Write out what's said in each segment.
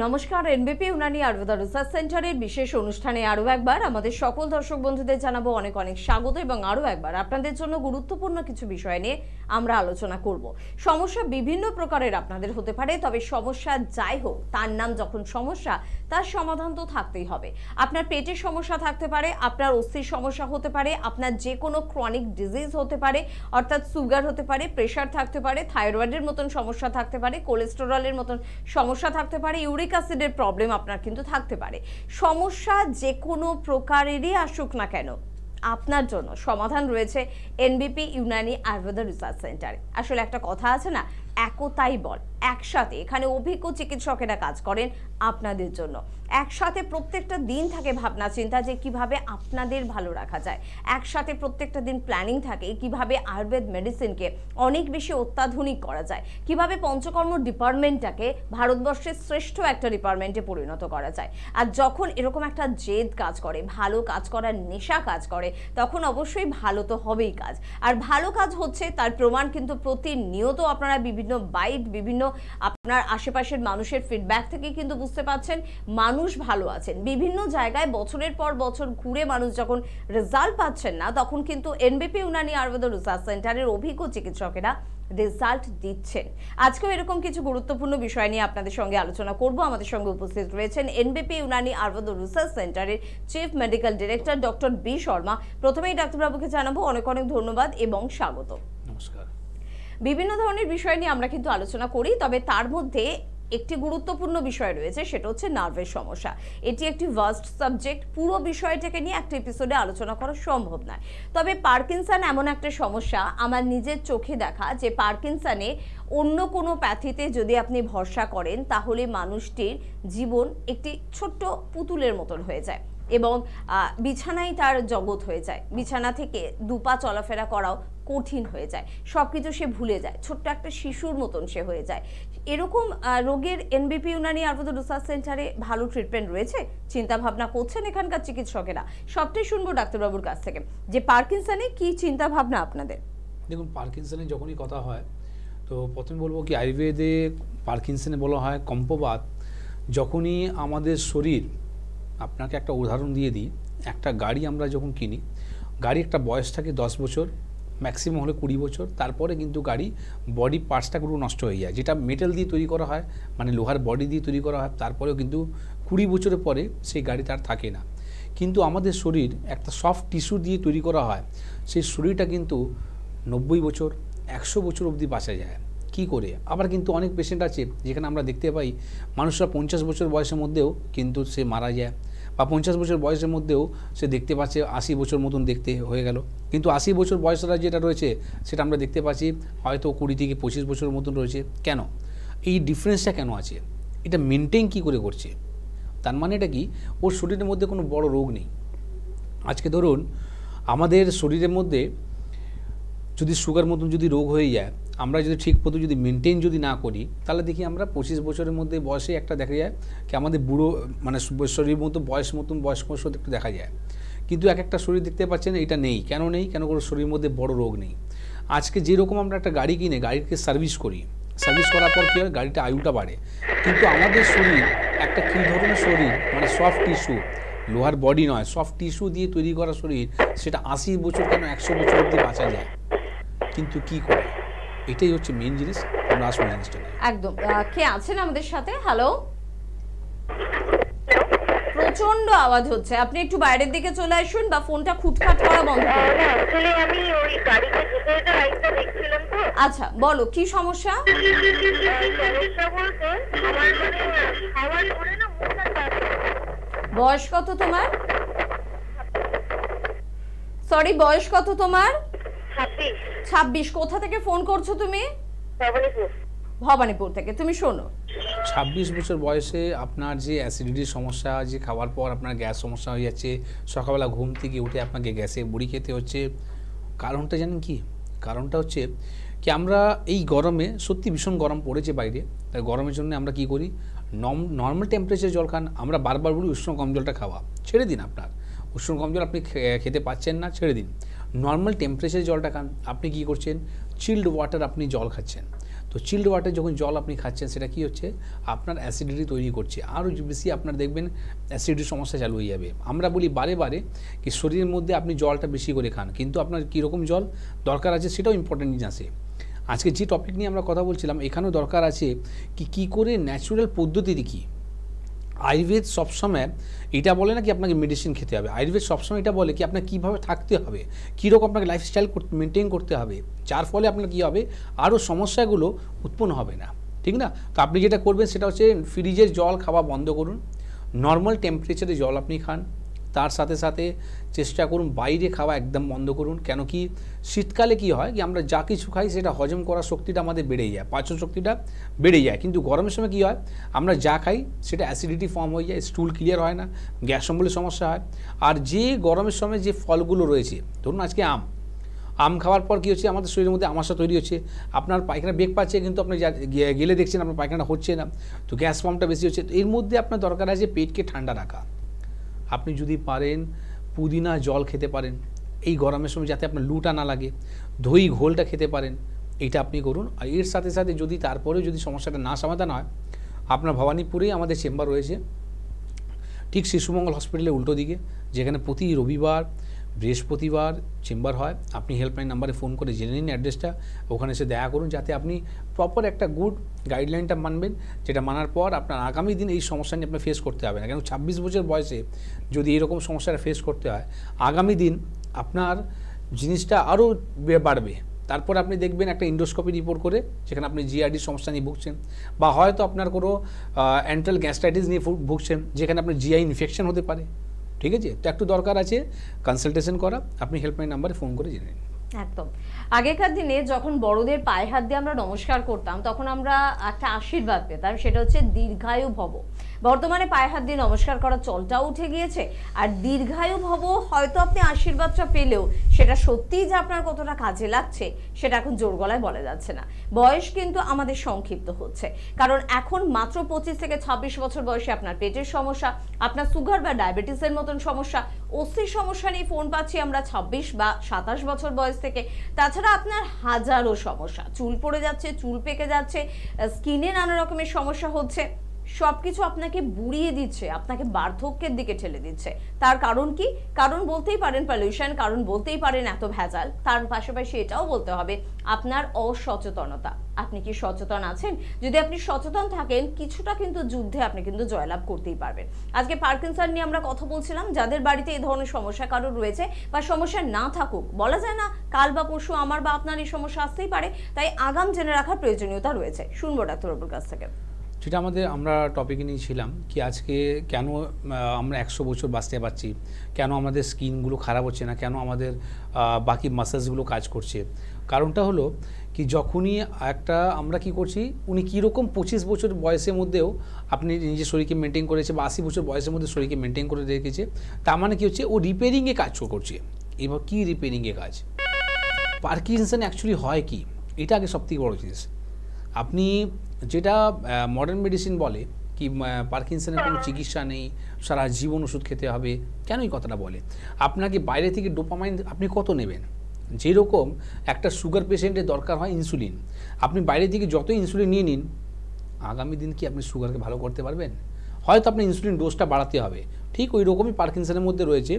নমস্কার, এনবিপি ইউনানি আয়ুর্বেদা রিসার্চ সেন্টারের বিশেষ অনুষ্ঠানে আরও একবার আমাদের সকল দর্শক বন্ধুদের জানাবো অনেক অনেক স্বাগত এবং আরও একবার আপনাদের জন্য গুরুত্বপূর্ণ কিছু বিষয় নিয়ে আমরা আলোচনা করব। সমস্যা বিভিন্ন প্রকারের আপনাদের হতে পারে, তবে সমস্যা যাই হোক তার নাম যখন সমস্যা তার সমাধান তো থাকতেই হবে। আপনার পেটের সমস্যা থাকতে পারে, আপনার অস্থির সমস্যা হতে পারে, আপনার যে কোনো ক্রনিক ডিজিজ হতে পারে, অর্থাৎ সুগার হতে পারে, প্রেশার থাকতে পারে, থাইরয়েডের মতন সমস্যা থাকতে পারে, কোলেস্টেরলের মতন সমস্যা থাকতে পারে, ইউরিক অ্যাসিডের প্রবলেম আপনার কিন্তু থাকতে পারে। সমস্যা যে কোনো প্রকারেরই আসুক না কেন, আপনার জন্য সমাধান রয়েছে এনবিপি ইউনানি আয়ুর্বেদা রিসার্চ সেন্টারে। আসলে একটা কথা আছে না, একতাই বল। একসাথে এখানে অভিজ্ঞ চিকিৎসকেরা কাজ করেন আপনাদের জন্য। একসাথে প্রত্যেকটা দিন থাকে ভাবনা চিন্তা যে কিভাবে আপনাদের ভালো রাখা যায়। একসাথে প্রত্যেকটা দিন প্ল্যানিং থাকে কিভাবে আয়ুর্বেদ মেডিসিনকে অনেক বেশি অত্যাধুনিক করা যায়, কিভাবে পঞ্চকর্ম ডিপার্টমেন্টটাকে ভারতবর্ষের শ্রেষ্ঠ একটা ডিপার্টমেন্টে পরিণত করা যায়। আর যখন এরকম একটা জেদ কাজ করে, ভালো কাজ করার নেশা কাজ করে, তখন অবশ্যই ভালো তো হবেই কাজ। আর ভালো কাজ হচ্ছে তার প্রমাণ কিন্তু প্রতিনিয়ত আপনারা বিভিন্ন বাইট, বিভিন্ন আপনার আশেপাশের মানুষের ফিডব্যাক থেকে কিন্তু বুঝতে পারছেন মানুষ ভালো আছেন। বিভিন্ন জায়গায় বছরের পর বছর ঘুরে মানুষ যখন রেজাল্ট পাচ্ছেন না, তখন কিন্তু এনবিপি ইউনানি আয়ুর্বেদা রিসার্চ সেন্টারের অভিজ্ঞ চিকিৎসকেরা রেজাল্ট দিচ্ছেন। আজকেও এরকম কিছু গুরুত্বপূর্ণ বিষয় নিয়ে আপনাদের সঙ্গে আলোচনা করব। আমাদের সঙ্গে উপস্থিত রয়েছেন এনবিপি ইউনানি আয়ুর্বেদা রিসার্চ সেন্টারের chief medical director doctor B Sharma. প্রথমেই ডাক্তারবাবুকে জানাবো অনেক অনেক ধন্যবাদ এবং স্বাগত। নমস্কার। বিভিন্ন ধরনের বিষয় নিয়ে আমরা কিন্তু আলোচনা করি, তবে তার মধ্যে একটি গুরুত্বপূর্ণ বিষয় রয়েছে, সেটা হচ্ছে নার্ভের সমস্যা। এটি একটি ভাস্ট সাবজেক্ট, পুরো বিষয়টাকে নিয়ে একটা এপিসোডে আলোচনা করা সম্ভব নয়। তবে পার্কিনসন এমন একটা সমস্যা, আমার নিজের চোখে দেখা, যে পার্কিনসনে অন্য কোনো প্যাথিতে যদি আপনি ভরসা করেন তাহলে মানুষটির জীবন একটি ছোট্ট পুতুলের মতন হয়ে যায় এবং বিছানায় তার জগৎ হয়ে যায়। বিছানা থেকে দুপা চলাফেরা করাও কঠিন হয়ে যায়, সবকিছু সে ভুলে যায়, ছোট্ট একটা শিশুর মতন সে হয়ে যায়। এরকম রোগের এনবিপি ইউনানি আয়ুর্বেদা রিসার্চ সেন্টারে ভালো ট্রিটমেন্ট রয়েছে, চিন্তা ভাবনা করছেন এখানকার চিকিৎসকেরা। সবটাই শুনবো ডাক্তারবাবুর কাছ থেকে যে পার্কিনসনে কি চিন্তা ভাবনা আপনাদের। দেখুন, পার্কিনসনের যখনই কথা হয় তো প্রথমে বলবো কি আয়ুর্বেদে পার্কিনসনে বলা হয় কম্পবাত। যখনই আমাদের শরীর, আপনাকে একটা উদাহরণ দিয়ে দিই, একটা গাড়ি আমরা যখন কিনি, গাড়ি একটা বয়স থাকে 10 বছর, ম্যাক্সিমাম হলে 20 বছর, তারপরে কিন্তু গাড়ি বডি পার্টসটা পুরো নষ্ট হয়ে যায়। যেটা মেটাল দিয়ে তৈরি করা হয়, মানে লোহার বডি দিয়ে তৈরি করা হয়, তারপরেও কিন্তু 20 বছরের পরে সেই গাড়ি তার থাকে না। কিন্তু আমাদের শরীর একটা সফট টিস্যু দিয়ে তৈরি করা হয়, সেই শরীরটা কিন্তু 90 বছর 100 বছর অবধি বাঁচা যায়। কি করে? আবার কিন্তু অনেক পেশেন্ট আছে যেখানে আমরা দেখতে পাই মানুষরা 50 বছর বয়সের মধ্যেও কিন্তু সে মারা যায়, বা 50 বছর বয়সের মধ্যেও সে দেখতে পাচ্ছে 80 বছর মতন দেখতে হয়ে গেল। কিন্তু 80 বছর বয়সরা যেটা রয়েছে সেটা আমরা দেখতে পাচ্ছি হয়তো 20 থেকে 25 বছরের মতন রয়েছে। কেন? এই ডিফারেন্সটা কেন আছে? এটা মেনটেন কী করে করছে? তার মানে এটা কি, ওর শরীরের মধ্যে কোনো বড় রোগ নেই। আজকে ধরুন আমাদের শরীরের মধ্যে যদি সুগার মতন যদি রোগ হয়ে যায়, আমরা যদি ঠিক মতো যদি মেনটেন যদি না করি, তাহলে দেখি আমরা 25 বছরের মধ্যে বয়সে একটা দেখা যায় কি আমাদের বুড়ো, মানে শরীর মতো বয়স্ক একটু দেখা যায়। কিন্তু এক একটা শরীর দেখতে পাচ্ছেন এটা নেই। কেন নেই? কেন কোনো শরীরের মধ্যে বড় রোগ নেই। আজকে যেরকম আমরা একটা গাড়ি কিনে গাড়িকে সার্ভিস করি, সার্ভিস করার পর কী হয়, গাড়িটা আয়ুটা বাড়ে। কিন্তু আমাদের শরীর একটা কী ধরনের শরীর, মানে সফট টিস্যু, লোহার বডি নয়, সফট টিস্যু দিয়ে তৈরি করা শরীর, সেটা 80 বছর কেন 100 বছর অবধি বাঁচা যায়। কিন্তু কি করে? এটাই হচ্ছে মেন জিনিস। আমরা আসল জিনিসটা একদম। কে আছেন আমাদের সাথে? হ্যালো, প্রচন্ড আওয়াজ হচ্ছে, আপনি একটু বাইরের দিকে চলে আসুন বা ফোনটা খুটখাট করা বন্ধ করুন। আসলে আমি ওই গাড়িতে যেতে লাইটটা দেখছিলাম তো। আচ্ছা, বলো কি সমস্যা? সমস্যা বলতে আমার খাওয়ার পরে না মুখটা কাটে। বয়স কত তোমার? সরি, বয়স কত তোমার? 26। কোথা থেকে ফোন করছো তুমি? ভবানীপুর থেকে। তুমি শোনো, 26 বছর বয়সে আপনার যে অ্যাসিডিটির সমস্যা, যে খাওয়ার পর আপনার গ্যাস সমস্যা হয়ে যাচ্ছে, সকালবেলা ঘুম থেকে উঠে আপনাকে গ্যাসে বড়ি খেতে হচ্ছে, কারণটা জানেন কি? কারণটা হচ্ছে কি, আমরা এই গরমে, সত্যি ভীষণ গরম পড়েছে বাইরে, তাই গরমের জন্য আমরা কি করি, নর্মাল টেম্পারেচার জল খান। আমরা বারবার বলি উষ্ণ কম জলটা খাওয়া, ছেড়ে দিন। আপনার উষ্ণ কম জল আপনি খেতে পাচ্ছেন না, ছেড়ে দিন। নর্মাল টেম্পারেচার জলটা খান। আপনি কি করছেন, চিল্ড ওয়াটার আপনি জল খাচ্ছেন। তো চিল্ড ওয়াটার যখন জল আপনি খাচ্ছেন সেটা কি হচ্ছে, আপনার অ্যাসিডিটি তৈরি করছে, আরও বেশি আপনার দেখবেন অ্যাসিডিটির সমস্যা চালু হয়ে যাবে। আমরা বলি বারে বারে কি শরীরের মধ্যে আপনি জলটা বেশি করে খান, কিন্তু আপনার কীরকম জল দরকার আছে সেটাও ইম্পর্টেন্ট জিনিস আছে। আজকে যে টপিক নিয়ে আমরা কথা বলছিলাম এখানেও দরকার আছে কি করে ন্যাচুরাল পদ্ধতিতে কী। আয়ুর্বেদ সবসময় এটা বলে না কি আপনাকে মেডিসিন খেতে হবে, আয়ুর্বেদ সবসময় এটা বলে কি আপনাকে কীভাবে থাকতে হবে, কীরকম আপনাকে লাইফস্টাইল মেনটেন করতে হবে, যার ফলে আপনার কী হবে আরও সমস্যাগুলো উৎপন্ন হবে না, ঠিক না। তো আপনি যেটা করবেন সেটা হচ্ছে ফ্রিজের জল খাওয়া বন্ধ করুন, নর্মাল টেম্পারেচারে জল আপনি খান, তার সাথে সাথে চেষ্টা করুন বাইরে খাওয়া একদম বন্ধ করুন। কেন কি শীতকালে কি হয় কি আমরা যা কিছু খাই সেটা হজম করার শক্তিটা আমাদের বেড়ে যায়, পাচন শক্তিটা বেড়ে যায়, কিন্তু গরমের সময় কি হয় আমরা যা খাই সেটা অ্যাসিডিটি ফর্ম হয়ে যায়, স্টুল ক্লিয়ার হয় না, গ্যাস অম্বলের সমস্যা হয়। আর যে গরমের সময় যে ফলগুলো রয়েছে, ধরুন আজকে আম খাওয়ার পর কী হচ্ছে আমাদের শরীরের মধ্যে আমাশা তৈরি হচ্ছে, আপনার পায়খানা বেগ পাচ্ছে কিন্তু আপনি গেলে দেখছেন আপনার পায়খানা হচ্ছে না, তো গ্যাস ফর্মটা বেশি হচ্ছে। তো এর মধ্যে আপনার দরকার আছে পেটকে ঠান্ডা রাখা। আপনি যদি পারেন পুদিনা জল খেতে পারেন এই গরমের সময়, যাতে আপনার লুটা না লাগে, দই ঘোলটা খেতে পারেন, এইটা আপনি করুন। আর এর সাথে সাথে যদি তারপরেও যদি সমস্যাটা না সমাধান হয়, আপনার ভবানীপুরেই আমাদের চেম্বার রয়েছে, ঠিক শিশুমঙ্গল হসপিটালের উল্টো দিকে, যেখানে প্রতি রবিবার বৃহস্পতিবার চেম্বার হয়। আপনি হেল্পলাইন নাম্বারে ফোন করে জেনে নিন অ্যাড্রেসটা, ওখানে এসে দেখা করুন, যাতে আপনি প্রপার একটা গুড গাইডলাইনটা মানবেন, যেটা মানার পর আপনার আগামী দিন এই সমস্যা নিয়ে আপনার ফেস করতে হবে না। কেন 26 বছর বয়সে যদি এরকম সমস্যাটা ফেস করতে হয়, আগামী দিন আপনার জিনিসটা আরও বাড়বে। তারপর আপনি দেখবেন একটা ইন্ডোস্কোপি রিপোর্ট করে যেখানে আপনি জিআরডির সমস্যা নিয়ে ভুগছেন, বা হয়তো আপনার কোনো অ্যান্ট্রাল গ্যাস্ট্রাইটিস নিয়ে ভুগছেন, যেখানে আপনার জিআই ইনফেকশন হতে পারে, ঠিক আছে। তো একটু দরকার আছে কনসালটেশন করা, আপনি হেল্পলাইন নাম্বারে ফোন করে জেনে নিন। একদম। আগেকার দিনে যখন বড়দের পায়ে হাত দিয়ে আমরা নমস্কার করতাম তখন আমরা একটা আশীর্বাদ পেতাম, সেটা হচ্ছে দীর্ঘায়ু ভব। বর্তমানে পায়ে হাত দিয়ে নমস্কার করার চলটাও উঠে গিয়েছে, আর দীর্ঘায়ু ভব হয়তো আপনি আশীর্বাদটা পেলেও সেটা সত্যিই যে আপনার কতটা কাজে লাগছে সেটা এখন জোর গলায় বলা যাচ্ছে না। বয়স কিন্তু আমাদের সংক্ষিপ্ত হচ্ছে, কারণ এখন মাত্র 25 থেকে 26 বছর বয়সে আপনার পেটের সমস্যা, আপনার সুগার বা ডায়াবেটিসের মতন সমস্যা, অস্থির সমস্যা নিয়ে ফোন পাচ্ছি আমরা 26 বা 27 বছর বয়স থেকে। তাছাড়া আপনার হাজারো সমস্যা, চুল পড়ে যাচ্ছে, চুল পেকে যাচ্ছে, স্কিনে নানা রকমের সমস্যা হচ্ছে, সবকিছু আপনাকে বুড়িয়ে দিচ্ছে, আপনাকে বার্ধক্যের দিকে ঠেলে দিচ্ছে। তার কারণ কি? কারণ বলতেই পারেন পলিউশন, কারণ বলতেই পারেন এত ভেজাল, তার পাশাপাশি এটাও বলতে হবে আপনার অসচেতনতা। আপনি কি সচেতন আছেন? যদি আপনি সচেতন থাকেন, কিছুটা কিন্তু যুদ্ধে আপনি কিন্তু জয়লাভ করতেই পারবেন। আজকে পার্কিনসন নিয়ে আমরা কথা বলছিলাম, যাদের বাড়িতে এই ধরনের সমস্যা কারোর রয়েছে বা সমস্যা না থাকুক, বলা যায় না কাল বা পরশু আমার বা আপনার এই সমস্যা আসতেই পারে, তাই আগাম জেনে রাখার প্রয়োজনীয়তা রয়েছে। শুনবো ডাক্তারবাবুর কাছ থেকে। যেটা আমরা টপিকে নিয়েছিলাম কি আজকে কেন আমরা 100 বছর বাঁচতে পারছি, কেন আমাদের স্কিনগুলো খারাপ হচ্ছে না, কেন আমাদের বাকি মাসেলসগুলো কাজ করছে। কারণটা হলো কি যখনই আমরা কি করছি, উনি কীরকম 25 বছর বয়সের মধ্যেও আপনি নিজের শরীরকে মেনটেন করেছে, বা 80 বছর বয়সের মধ্যে শরীরকে মেনটেন করে রেখেছে, তার মানে কী হচ্ছে ও রিপেয়ারিংয়ে কাজ করছে। এবার কী রিপেয়ারিংয়ে কাজ? পার্কিনসন অ্যাকচুয়ালি হয় কি, এটা আগে সবথেকে বড় জিনিস। আপনি যেটা মডার্ন মেডিসিন বলে কি পার্কিনসনের কোনো চিকিৎসা নেই, সারা জীবন ওষুধ খেতে হবে, কেন এই কথাটা বলে? আপনাকে বাইরে থেকে ডোপামাইন আপনি কত নেবেন? যেরকম একটা সুগার পেশেন্টের দরকার হয় ইনসুলিন, আপনি বাইরে থেকে যত ইনসুলিন নিয়ে নিন, আগামী দিন কি আপনি সুগারকে ভালো করতে পারবেন? হয়তো আপনি ইনসুলিন ডোজটা বাড়াতে হবে। ঠিক ওই রকমই পার্কিনসনের মধ্যে রয়েছে।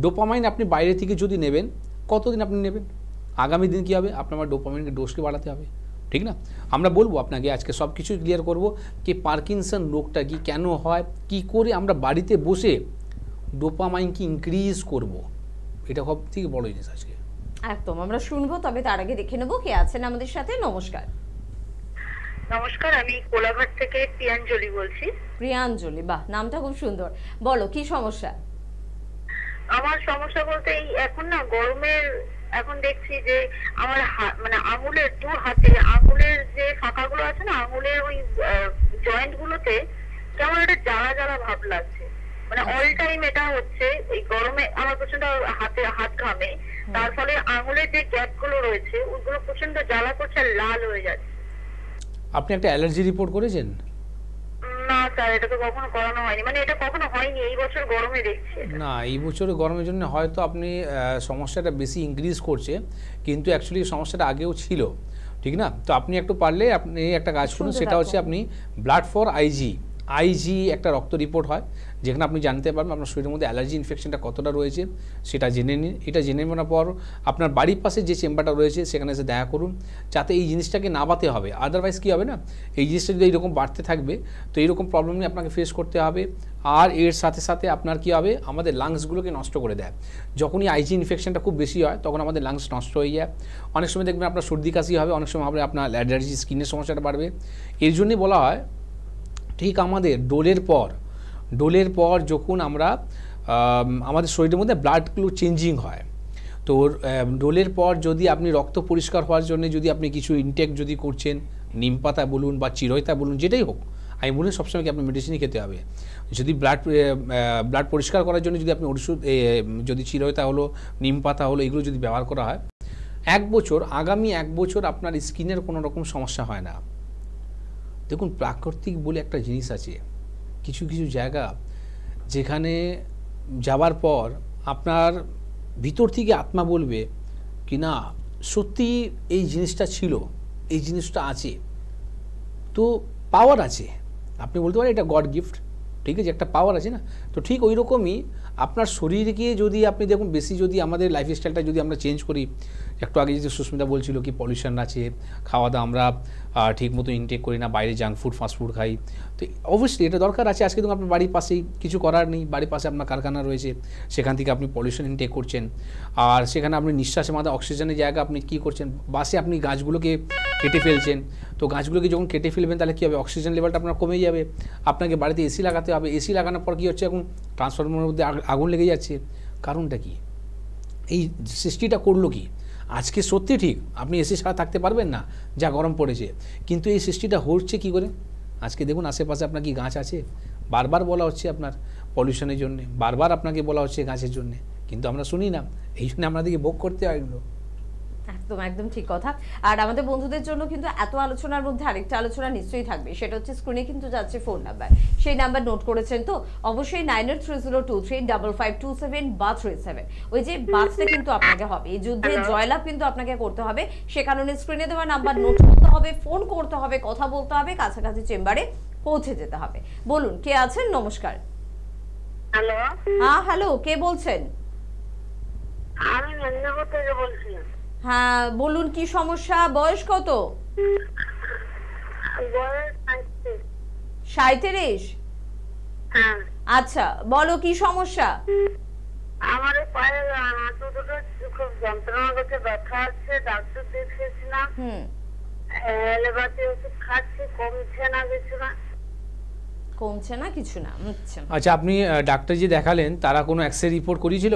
ডোপামাইন আপনি বাইরে থেকে যদি নেবেন, কতদিন আপনি নেবেন? আগামী দিন কী হবে? আপনার ডোপামাইনের ডোজকে বাড়াতে হবে, ঠিক না? আমরা বলবো আপনাকে আজকে সব কিছু ক্লিয়ার করবো কি পার্কিনসন রোগটা কি, কেন হয়, কি করে আমরা বাড়িতে বসে ডোপামাইনকে ইনক্রিজ করব, এটা সব থেকে বড় জিনিস আজকে। একদম, আমরা শুনবো, তবে তার আগে দেখে নেবো কে আছেন আমাদের সাথে। নমস্কার। নমস্কার, আমি কোলাঘাট থেকে প্রিয়াঞ্জলি বলছি। প্রিয়াঞ্জলি, বাহ, নামটা খুব সুন্দর। বলো কি সমস্যা? আমার সমস্যা বলতে এই এখন না গরমের এখন দেখছি যে আমার মানে আঙুলের দু হাতে আঙুলের যে ফাঁকাগুলো আছে না, আঙুলের ওই জয়েন্ট গুলোতে কেমন একটা জ্বালা জ্বালা ভাব লাগছে, মানে অল টাইম এটা হচ্ছে। এই গরমে আমার প্রচন্ড হাত ঘামে, তার ফলে আঙুলের যে গ্যাপ গুলো রয়েছে ওইগুলো প্রচন্ড জ্বালা করছে আর লাল হয়ে যাচ্ছে। আপনি একটা অ্যালার্জি রিপোর্ট করেছেন? না স্যার, এটা তো কখনো করানো হয়নি, মানে এটা কখনো হয়নি, এই বছর গরমে দেখছি। না, এই বছরের গরমের জন্য হয়তো আপনি সমস্যাটা বেশি ইনক্রিজ করছে, কিন্তু অ্যাকচুয়ালি সমস্যাটা আগেও ছিল। ঠিক না? তো আপনি একটু পারলে আপনি একটা কাজ করুন, শুনতে সেটা থাকুন। হচ্ছে আপনি ব্লাড ফর আইজি একটা রক্ত রিপোর্ট হয়, যেখানে আপনি জানতে পারবেন আপনার শরীরের মধ্যে অ্যালার্জি ইনফেকশনটা কতটা রয়েছে, সেটা জেনে নিন। এটা জেনে নেওয়ার পর আপনার বাড়ির পাশে যে চেম্বারটা রয়েছে সেখানে এসে দেখা করুন, যাতে এই জিনিসটাকে না বাড়তে হবে। আদারওয়াইজ কী হবে না, এই জিনিসটা যদি এইরকম বাড়তে থাকবে তো এইরকম প্রবলেম নিয়ে আপনাকে ফেস করতে হবে। আর এর সাথে সাথে আপনার কী হবে, আমাদের লাংসগুলোকে নষ্ট করে দেয়। যখনই আইজি ইনফেকশনটা খুব বেশি হয় তখন আমাদের লাংস নষ্ট হয়ে যায়। অনেক সময় দেখবেন আপনার সর্দি কাশি হবে, অনেক সময় হবে আপনার অ্যালার্জি, স্কিনের সমস্যাটা বাড়বে। এর জন্যই বলা হয় ঠিক আমাদের ডোলের পর যখন আমরা আমাদের শরীরের মধ্যে ব্লাডগুলো চেঞ্জিং হয়, তো ডোলের পর যদি আপনি রক্ত পরিষ্কার হওয়ার জন্য যদি আপনি কিছু ইনটেক যদি করছেন, নিম পাতা বলুন বা চিরইতা বলুন, যেটাই হোক, আমি বলি সবসময় কি আপনার মেডিসিনই খেতে হবে। যদি ব্লাড পরিষ্কার করার জন্য যদি আপনি ওষুধ যদি চিরইতা হলো, নিম পাতা হলো, এগুলো যদি ব্যবহার করা হয়, আগামী এক বছর আপনার স্কিনের কোনো রকম সমস্যা হয় না। দেখুন, প্রাকৃতিক বলে একটা জিনিস আছে, কিছু কিছু জায়গা যেখানে যাওয়ার পর আপনার ভিতর থেকে আত্মা বলবে কি না সত্যি এই জিনিসটা ছিল, এই জিনিসটা আছে, তো পাওয়ার আছে। আপনি বলতে পারেন এটা গড গিফট, ঠিক আছে, একটা পাওয়ার আছে না। তো ঠিক ওই রকমই আপনার শরীরকে যদি আপনি দেখুন বেশি যদি আমাদের লাইফস্টাইলটা যদি আমরা চেঞ্জ করি, একটু আগে যদি সুস্মিতা বলছিল কি পলিউশন আছে, খাওয়া দাওয়া আমরা ঠিক মতো ইনটেক করি না, বাইরে জাঙ্ক ফুড ফাস্ট ফুড খাই, তো অবশ্যই এটা দরকার আছে। আজকে দেখুন আপনার বাড়ির পাশেই কিছু করার নেই, বাড়ির পাশে আপনার কারখানা রয়েছে, সেখান থেকে আপনি পলিউশন ইনটেক করছেন, আর সেখানে আপনি নিঃশ্বাসের মাধ্যমে অক্সিজেনের জায়গা আপনি কী করছেন, বাসে আপনি গাছগুলোকে কেটে ফেলছেন। তো গাছগুলোকে যখন কেটে ফেলবেন তাহলে কী হবে, অক্সিজেন লেভেলটা আপনার কমে যাবে। আপনাকে বাড়িতে এসি লাগাতে হবে, এসি লাগানোর পর কী হচ্ছে, এখন ট্রান্সফরমারের মধ্যে আগুন লেগে যাচ্ছে। কারণটা কি, এই সৃষ্টিটা করলো কি? আজকে সত্যি ঠিক আপনি এসি ছাড়া থাকতে পারবেন না, যা গরম পড়েছে, কিন্তু এই সৃষ্টিটা হচ্ছে কি করে? আজকে দেখুন আশেপাশে আপনার কি গাছ আছে? বারবার বলা হচ্ছে আপনার পলিউশনের জন্য, বারবার আপনাকে বলা হচ্ছে গাছের জন্য, কিন্তু আমরা শুনি না। এই জন্য আমাদেরকে ভোগ করতে হয় এগুলো। একদম একদম ঠিক কথা। আর আমাদের বন্ধুদের জন্য কিন্তু এত আলোচনার মধ্যে আরেকটা আলোচনা নিশ্চয়ই থাকবে, সেটা হচ্ছে স্ক্রিনে কিন্তু যাচ্ছে ফোন নাম্বার, সেই নাম্বার নোট করেছেন তো? অবশ্যই 9830235527 বা 37। ওই যে বাঁচতে কিন্তু আপনাকে হবে, এই যুদ্ধে জয়লাভ কিন্তু আপনাকে করতে হবে। সে কারণে স্ক্রিনে দেওয়া নাম্বার নোট করতে হবে, ফোন করতে হবে, কথা বলতে হবে, কাছাকাছি চেম্বারে পৌঁছে যেতে হবে। বলুন কে আছেন? নমস্কার। হ্যালো, হ্যাঁ হ্যালো, কে বলছেন? আমি মেদিনীপুর থেকে বলছি। হ্যাঁ বলুন, কি সমস্যা? বয়স কত? বয়স 37। হ্যাঁ, আচ্ছা বলো কি সমস্যা? আমার এই পায়ের হাঁটু দুটো খুব যন্ত্রণা করছে, ব্যথা আছে, ডাক্তার দেখিয়েছিলাম, এলোপ্যাথি ওষুধ খাচ্ছি, কমছে না কিছু না। কমছে না কিছু না? আচ্ছা আচ্ছা, আপনি ডাক্তার যে দেখালেন তারা কোনো এক্সরে রিপোর্ট করিয়েছিল?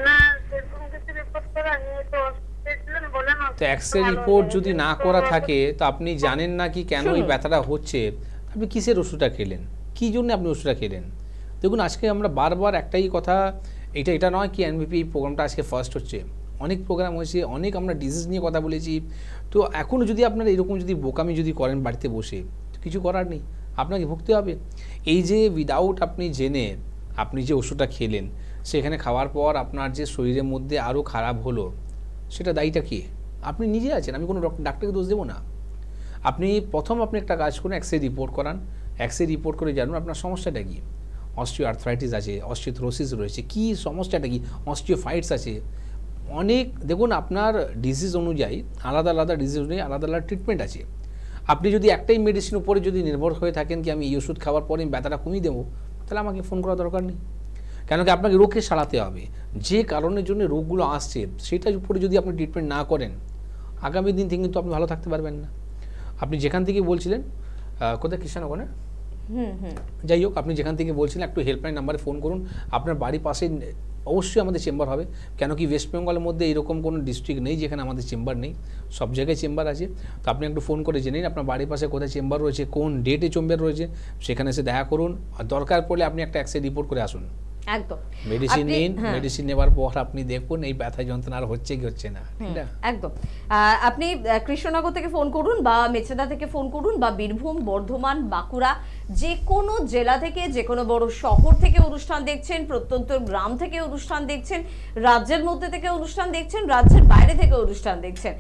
না, সেরকম কিছু রিপোর্ট করা নিয়ে তো হসপিটালে বলে না। তো এক্সরে রিপোর্ট যদি না করা থাকে তো আপনি জানেন না কি কেন এই ব্যথাটা হচ্ছে, আপনি কিসের ওষুধটা খেলেন, কী জন্য আপনি ওষুধটা খেলেন? দেখুন আজকে আমরা বারবার একটাই কথা, এটা নয় কি এনভিপি এই প্রোগ্রামটা আজকে ফার্স্ট হচ্ছে, অনেক প্রোগ্রাম হয়েছে, অনেক আমরা ডিজিজ নিয়ে কথা বলেছি। তো এখনও যদি আপনারা এরকম যদি বোকামি যদি করেন বাড়িতে বসে, তো কিছু করার নেই, আপনাকে ভুগতে হবে। এই যে উইদাউট আপনি জেনে আপনি যে ওষুধটা খেলেন, সেখানে খাওয়ার পর আপনার যে শরীরের মধ্যে আরও খারাপ হলো, সেটা দায়ীটা কি? আপনি নিজে আছেন, আমি কোনো ডাক্তারকে দোষ দেবো না। আপনি একটা কাজ করুন, এক্সরে রিপোর্ট করান, এক্সরে রিপোর্ট করে জানুন আপনার সমস্যাটা কী। অস্টিও আর্থ্রাইটিস আছে, অস্টিওথ্রোসিস রয়েছে, কী সমস্যাটা কী, অস্টিওফাইটস আছে, অনেক দেখুন আপনার ডিজিজ অনুযায়ী আলাদা আলাদা ডিজিজ অনুযায়ী আলাদা আলাদা ট্রিটমেন্ট আছে। আপনি যদি একটাই মেডিসিন উপরে যদি নির্ভর হয়ে থাকেন কি আমি এই ওষুধ খাওয়ার পরে আমি ব্যথাটা কমিয়ে দেবো, তাহলে আমাকে ফোন করার দরকার নেই। কেন কি আপনাকে রোগকে সারাতে হবে, যে কারণের জন্য রোগগুলো আসছে সেটার উপরে যদি আপনি ট্রিটমেন্ট না করেন, আগামী দিন থেকে কিন্তু আপনি ভালো থাকতে পারবেন না। আপনি যেখান থেকে বলছিলেন, কোথায় কৃষ্ণনগরে, যাই হোক, আপনি যেখান থেকে বলছিলেন একটু হেল্পলাইন নাম্বারে ফোন করুন। আপনার বাড়ির পাশে অবশ্যই আমাদের চেম্বার হবে, কেন কি ওয়েস্ট বেঙ্গলের মধ্যে এরকম কোনো ডিস্ট্রিক্ট নেই যেখানে আমাদের চেম্বার নেই, সব জায়গায় চেম্বার আছে। তো আপনি একটু ফোন করে জেনে নিন আপনার বাড়ির পাশে কোথায় চেম্বার রয়েছে, কোন ডেটে চেম্বার রয়েছে, সেখানে এসে দেখা করুন। আর দরকার পড়লে আপনি একটা এক্সরে রিপোর্ট করে আসুন। একদম মেডিসিন নিন, মেডিসিন নেওয়ার পর আপনি দেখুন এই ব্যথা যন্ত্রণা আর হচ্ছে কি হচ্ছে না। একদম আপনি কৃষ্ণনগর থেকে ফোন করুন বা মেচেদা থেকে ফোন করুন বা বীরভূম, বর্ধমান, বাঁকুড়া যে কোনো জেলা থেকে, যে কোনো বড় শহর থেকে অনুষ্ঠান দেখছেন, প্রত্যন্ত গ্রাম থেকে অনুষ্ঠান দেখছেন, রাজ্যের মধ্যে থেকে অনুষ্ঠান দেখছেন, রাজ্যের বাইরে থেকে অনুষ্ঠান দেখছেন,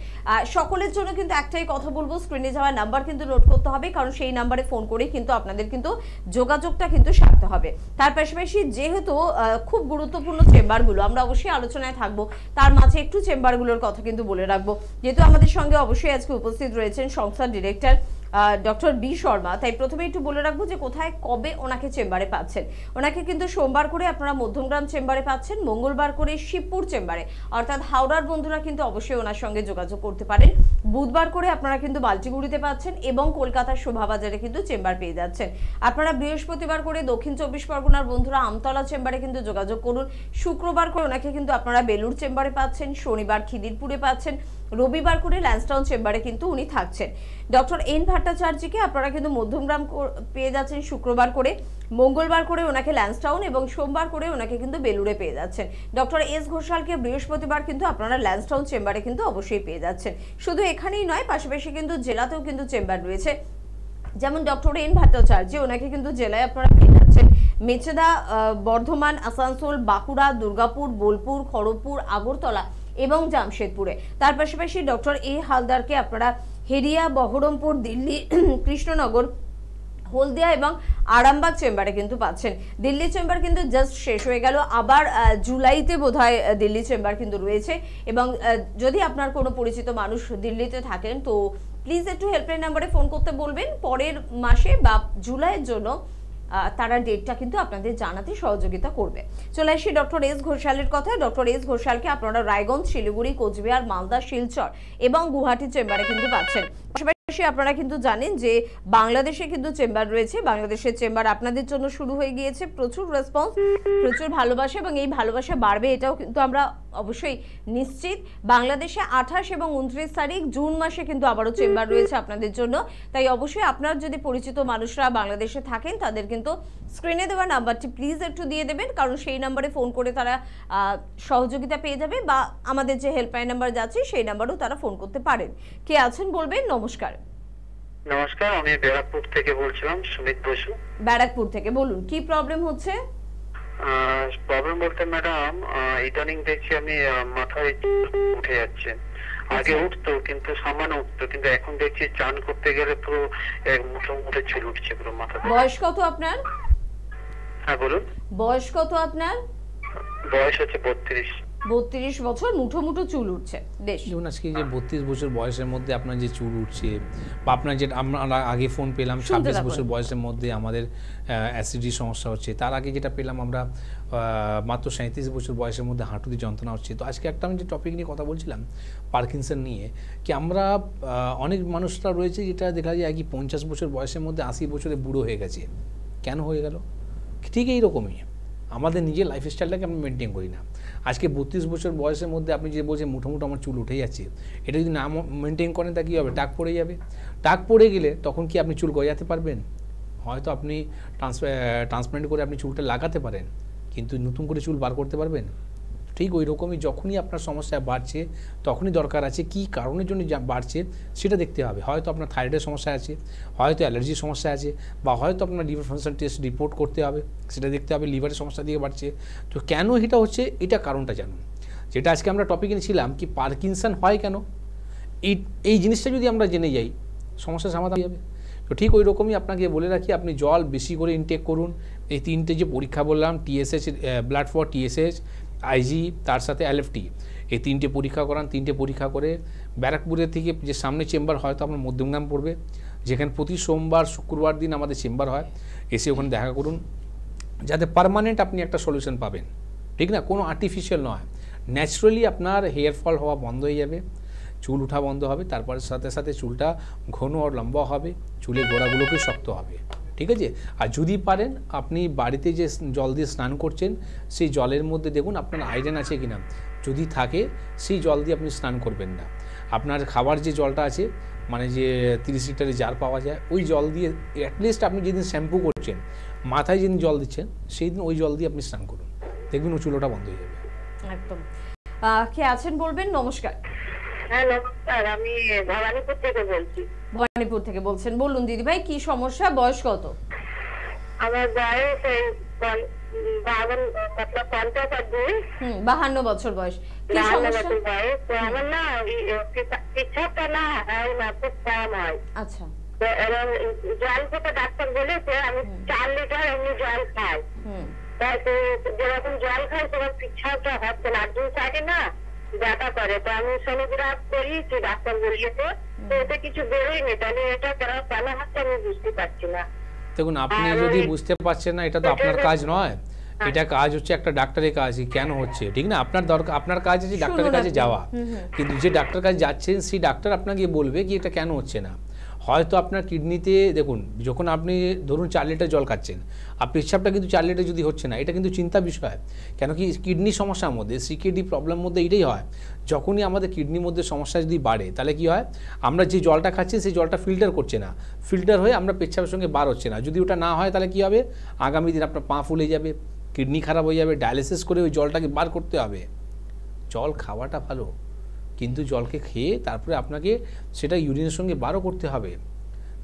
সকলের জন্য কিন্তু একটাই কথা বলবো, স্ক্রিনে যাওয়া নাম্বার কিন্তু নোট করতে হবে, কারণ সেই নাম্বারে ফোন করে কিন্তু আপনাদের কিন্তু যোগাযোগটা কিন্তু সারতে হবে। তার পাশাপাশি যেহেতু খুব গুরুত্বপূর্ণ চেম্বারগুলো, আমরা অবশ্যই আলোচনায় থাকবো, তার মাঝে একটু চেম্বারগুলোর কথা কিন্তু বলে রাখবো। যেহেতু আমাদের সঙ্গে অবশ্যই আজকে উপস্থিত রয়েছেন সংস্থার ডিরেক্টর ডক্টর বি শর্মা, তাই প্রথমে একটু বলে রাখবো যে কোথায় কবে ওনাকে চেম্বারে পাচ্ছেন। ওনাকে কিন্তু সোমবার করে আপনারা মধ্যমগ্রাম চেম্বারে পাচ্ছেন, মঙ্গলবার করে শিবপুর চেম্বারে, অর্থাৎ হাওড়ার বন্ধুরা কিন্তু অবশ্যই ওনার সঙ্গে যোগাযোগ করতে পারেন। বুধবার করে আপনারা কিন্তু বালতিগুড়িতে পাচ্ছেন এবং কলকাতার শোভাবাজারে কিন্তু চেম্বার পেয়ে যাচ্ছেন। আপনারা বৃহস্পতিবার করে দক্ষিণ 24 পরগনার বন্ধুরা আমতলা চেম্বারে কিন্তু যোগাযোগ করুন। শুক্রবার করে ওনাকে কিন্তু আপনারা বেলুর চেম্বারে পাচ্ছেন, শনিবার খিদিরপুরে পাচ্ছেন, রবিবার করে ল্যান্সটাউন চেম্বারে কিন্তু উনি থাকছেন। ডক্টর এন ভট্টাচার্যকে আপনারা কিন্তু মধ্যমগ্রাম পেয়ে যাচ্ছেন শুক্রবার করে, মঙ্গলবার করে ওনাকে ল্যান্সটাউন এবং সোমবার করে ওনাকে কিন্তু বেলুড়ে পেয়ে যাচ্ছেন। ডক্টর এস ঘোষালকে বৃহস্পতিবার কিন্তু আপনারা ল্যান্সটাউন চেম্বারে কিন্তু অবশ্যই পেয়ে যাচ্ছেন। শুধু এখানেই নয়, পাশাপাশি কিন্তু জেলাতেও কিন্তু চেম্বার রয়েছে, যেমন ডক্টর এন ভট্টাচার্য, ওনাকে কিন্তু জেলায় আপনারা পেয়ে যাচ্ছেন মেচেদা, বর্ধমান, আসানসোল, বাঁকুড়া, দুর্গাপুর, বোলপুর, খড়গপুর, আগরতলা এবং জামশেদপুরে। তার পাশাপাশি ডক্টর এ হালদারকে আপনারা হেরিয়া, বহরমপুর, দিল্লি, কৃষ্ণনগর, হলদিয়া এবং আরামবাগ চেম্বারে কিন্তু পাচ্ছেন। দিল্লি চেম্বার কিন্তু জাস্ট শেষ হয়ে গেল, আবার জুলাইতে বোধহয় দিল্লি চেম্বার কিন্তু রয়েছে। এবং যদি আপনার কোনো পরিচিত মানুষ দিল্লিতে থাকেন তো প্লিজ একটু হেল্পলাইন নাম্বারে ফোন করতে বলবেন, পরের মাসে বা জুলাইয়ের জন্য তারা ডেটটা কিন্তু আপনাদের জানাতে সহযোগিতা করবে। চলে আসি ডক্টর এস ঘোষালের কথা। ডক্টর এস ঘোষালকে আপনারা রায়গঞ্জ, শিলিগুড়ি, কোচবিহার, মালদা, শিলচর এবং গুয়াহাটি চেম্বারে কিন্তু পাচ্ছেন। পাশাপাশি আপনারা কিন্তু জানেন যে বাংলাদেশে কিন্তু চেম্বার রয়েছে। বাংলাদেশের চেম্বার আপনাদের জন্য শুরু হয়ে গিয়েছে, প্রচুর রেসপন্স, প্রচুর ভালোবাসা, এবং এই ভালোবাসা বাড়বে এটাও কিন্তু আমরা অবশ্যই নিশ্চিত। বাংলাদেশে 28 এবং 29 তারিখ জুন মাসে কিন্তু আবারও চেম্বার রয়েছে আপনাদের জন্য, তাই অবশ্যই আপনার যদি পরিচিত মানুষরা বাংলাদেশে থাকেন তাদের কিন্তু স্ক্রিনে দেওয়া নাম্বারটি প্লিজ একটু দিয়ে দেবেন, কারণ সেই নাম্বারে ফোন করে তারা সহযোগিতা পেয়ে যাবে, বা আমাদের যে হেল্পলাইন নাম্বার যাচ্ছে সেই নাম্বারেও তারা ফোন করতে পারেন। কে আছেন বলবেন? নমস্কার। নমস্কার, আমি ব্যারাকপুর থেকে বলছিলাম, সুমিত বসু। ব্যারাকপুর থেকে বলুন, কি প্রবলেম হচ্ছে? প্রবলেম বলতে ম্যাডাম, ইদানিং দেখছি আমি মাথায় উঠে যাচ্ছে। আগে উঠতো কিন্তু সামান্য উঠতো, কিন্তু এখন দেখছি চান করতে গেলে পুরো এক মুঠো মুঠে চুল উঠছে পুরো মাথাতে। বয়স কত আপনার? হ্যাঁ বলুন। বয়স কত আপনার? বয়স হচ্ছে 32। 32 বছর, মুঠো মুঠো চুল উঠছে। বেশ, যেমন আজকে যে 32 বছর বয়সের মধ্যে আপনার যে চুল উঠছে, বা আপনার যে আমরা আগে ফোন পেলাম 26 বছর বয়সের মধ্যে আমাদের অ্যাসিডিটির সমস্যা হচ্ছে, তার আগে যেটা পেলাম আমরা মাত্র 37 বছর বয়সের মধ্যে হাঁটুতে যন্ত্রণা হচ্ছে। তো আজকে একটা আমি যে টপিক নিয়ে কথা বলছিলাম পার্কিনসন নিয়ে, কি আমরা অনেক মানুষরা রয়েছে যেটা দেখা যায় কি 50 বছর বয়সের মধ্যে 80 বছরে বুড়ো হয়ে গেছে। কেন হয়ে গেল? ঠিক এইরকমই আমাদের নিজের লাইফস্টাইলটাকে আমরা মেনটেন করি না। আজকে 32 বছর বয়সের মধ্যে আপনি যে বলছেন মুঠো মুঠো আমার চুল উঠে যাচ্ছে, এটা যদি না মেনটেন করেন তা কী হবে? টাক পড়ে যাবে। টাক পড়ে গেলে তখন কি আপনি চুল গজাতে পারবেন? হয়তো আপনি ট্রান্সপ্লান্ট করে আপনি চুলটা লাগাতে পারেন, কিন্তু নতুন করে চুল বার করতে পারবেন? ঠিক ওই রকমই যখনই আপনার সমস্যা বাড়ছে তখনই দরকার আছে কী কারণের জন্য বাড়ছে সেটা দেখতে হবে। হয়তো আপনার থাইরয়েডের সমস্যা আছে, হয়তো অ্যালার্জির সমস্যা আছে, বা হয়তো আপনার লিভার ফাংশন টেস্ট রিপোর্ট করতে হবে, সেটা দেখতে হবে লিভারের সমস্যা দিয়ে বাড়ছে। তো কেন এটা হচ্ছে, এটা কারণটা জানুন। যেটা আজকে আমরা টপিকে নিয়েছিলাম কি পার্কিনসন হয় কেন, এই জিনিসটা যদি আমরা জেনে যাই সমস্যার সমাধান হয়ে যাবে। তো ঠিক ওই রকমই আপনাকে বলে রাখি, আপনি জল বেশি করে ইনটেক করুন। এই 3টে যে পরীক্ষা বললাম, TSH, blood for TSH, IG, তার সাথে LFT, এই 3টে পরীক্ষা করান। 3টে পরীক্ষা করে ব্যারাকপুরের থেকে যে সামনে চেম্বার হয়তো আপনার মধ্যমগ্রাম পড়বে, যেখানে প্রতি সোমবার শুক্রবার দিন আমাদের চেম্বার হয়, এসে ওখানে দেখা করুন, যাতে পার্মানেন্ট আপনি একটা সলিউশন পাবেন। ঠিক না, কোনো আর্টিফিশিয়াল নয়, ন্যাচারালি আপনার হেয়ার ফল হওয়া বন্ধ হয়ে যাবে, চুল উঠা বন্ধ হবে, তারপর সাথে সাথে চুলটা ঘন আর লম্বা হবে, চুলের গোড়াগুলোকে শক্ত হবে। ঠিক আছে, আর যদি পারেন আপনি বাড়িতে যে জল দিয়ে স্নান করছেন সেই জলের মধ্যে দেখুন আপনার আয়রন আছে কিনা, যদি থাকে সেই জল দিয়ে আপনি স্নান করবেন না। আপনার খাবার যে জলটা আছে, মানে যে 30 লিটারের জার পাওয়া যায়, ওই জল দিয়ে অ্যাটলিস্ট আপনি যেদিন শ্যাম্পু করছেন মাথায় যেদিন জল দিচ্ছেন সেই দিন ওই জল দিয়ে আপনি স্নান করুন, দেখবেন ও চুলোটা বন্ধ হয়ে যাবে। একদম। কে আছেন বলবেন? নমস্কার। হ্যাঁ নমস্কার, আমি ভবানীপুর থেকে বলছি। ভবানীপুর থেকে বলছেন, বলুন দিদি ভাই কি সমস্যা, বয়স কত? আমার বয়স এই 52, मतलब 50 আর 2, 52 বছর বয়স। কি 52 সমস্যা? বছর বয়স। তো আমার না পেচ্ছাপটা না হয় না, খুব কম হয়। আচ্ছা। তো এবার জল খেতে ডাক্তার বলেছে, আমি 4 লিটার এমনি জল খাই। তাই তো যেরকম জল খাই তখন পেচ্ছাপটা হচ্ছে না, 2 সাইডে না ব্যথা করে। তো আমি সোনোগ্রাফ করিয়েছি, ডাক্তার বলিয়েছে, তো এতে কিছু বেরোয়নি। তাহলে এটা কেন হচ্ছে আমি বুঝতে পারছি না। দেখুন, আপনি যদি বুঝতে পারছেন না, এটা তো আপনার কাজ নয়, এটা কাজ হচ্ছে একটা ডাক্তারের কাজ। কেন হচ্ছে, ঠিক না? আপনার দরকার, আপনার কাজ আছে ডাক্তারের কাছে যাওয়া, কিন্তু যে ডাক্তার কাছে যাচ্ছেন সেই ডাক্তার আপনাকে বলবে কি এটা কেন হচ্ছে না। হয়তো আপনার কিডনিতে, দেখুন যখন আপনি ধরুন 4 লিটার জল খাচ্ছেন, আর পেচ্ছাপটা কিন্তু 4 লিটার যদি হচ্ছে না, এটা কিন্তু চিন্তার বিষয়। কেন কি কিডনি সমস্যার মধ্যে, সিকেডি প্রবলেমের মধ্যে এটাই হয়। যখনই আমাদের কিডনির মধ্যে সমস্যা যদি বাড়ে, তাহলে কি হয়, আমরা যে জলটা খাচ্ছি সেই জলটা ফিল্টার করছে না, ফিল্টার হয়ে আমরা পেচ্ছাপের সঙ্গে বার হচ্ছে না। যদি ওটা না হয় তাহলে কি হবে, আগামী দিন আপনার পা ফুলে যাবে, কিডনি খারাপ হয়ে যাবে, ডায়ালিসিস করে ওই জলটাকে বার করতে হবে। জল খাওয়াটা ভালো, কিন্তু জলকে খেয়ে তারপরে আপনাকে সেটা ইউরিনের সঙ্গে বারও করতে হবে।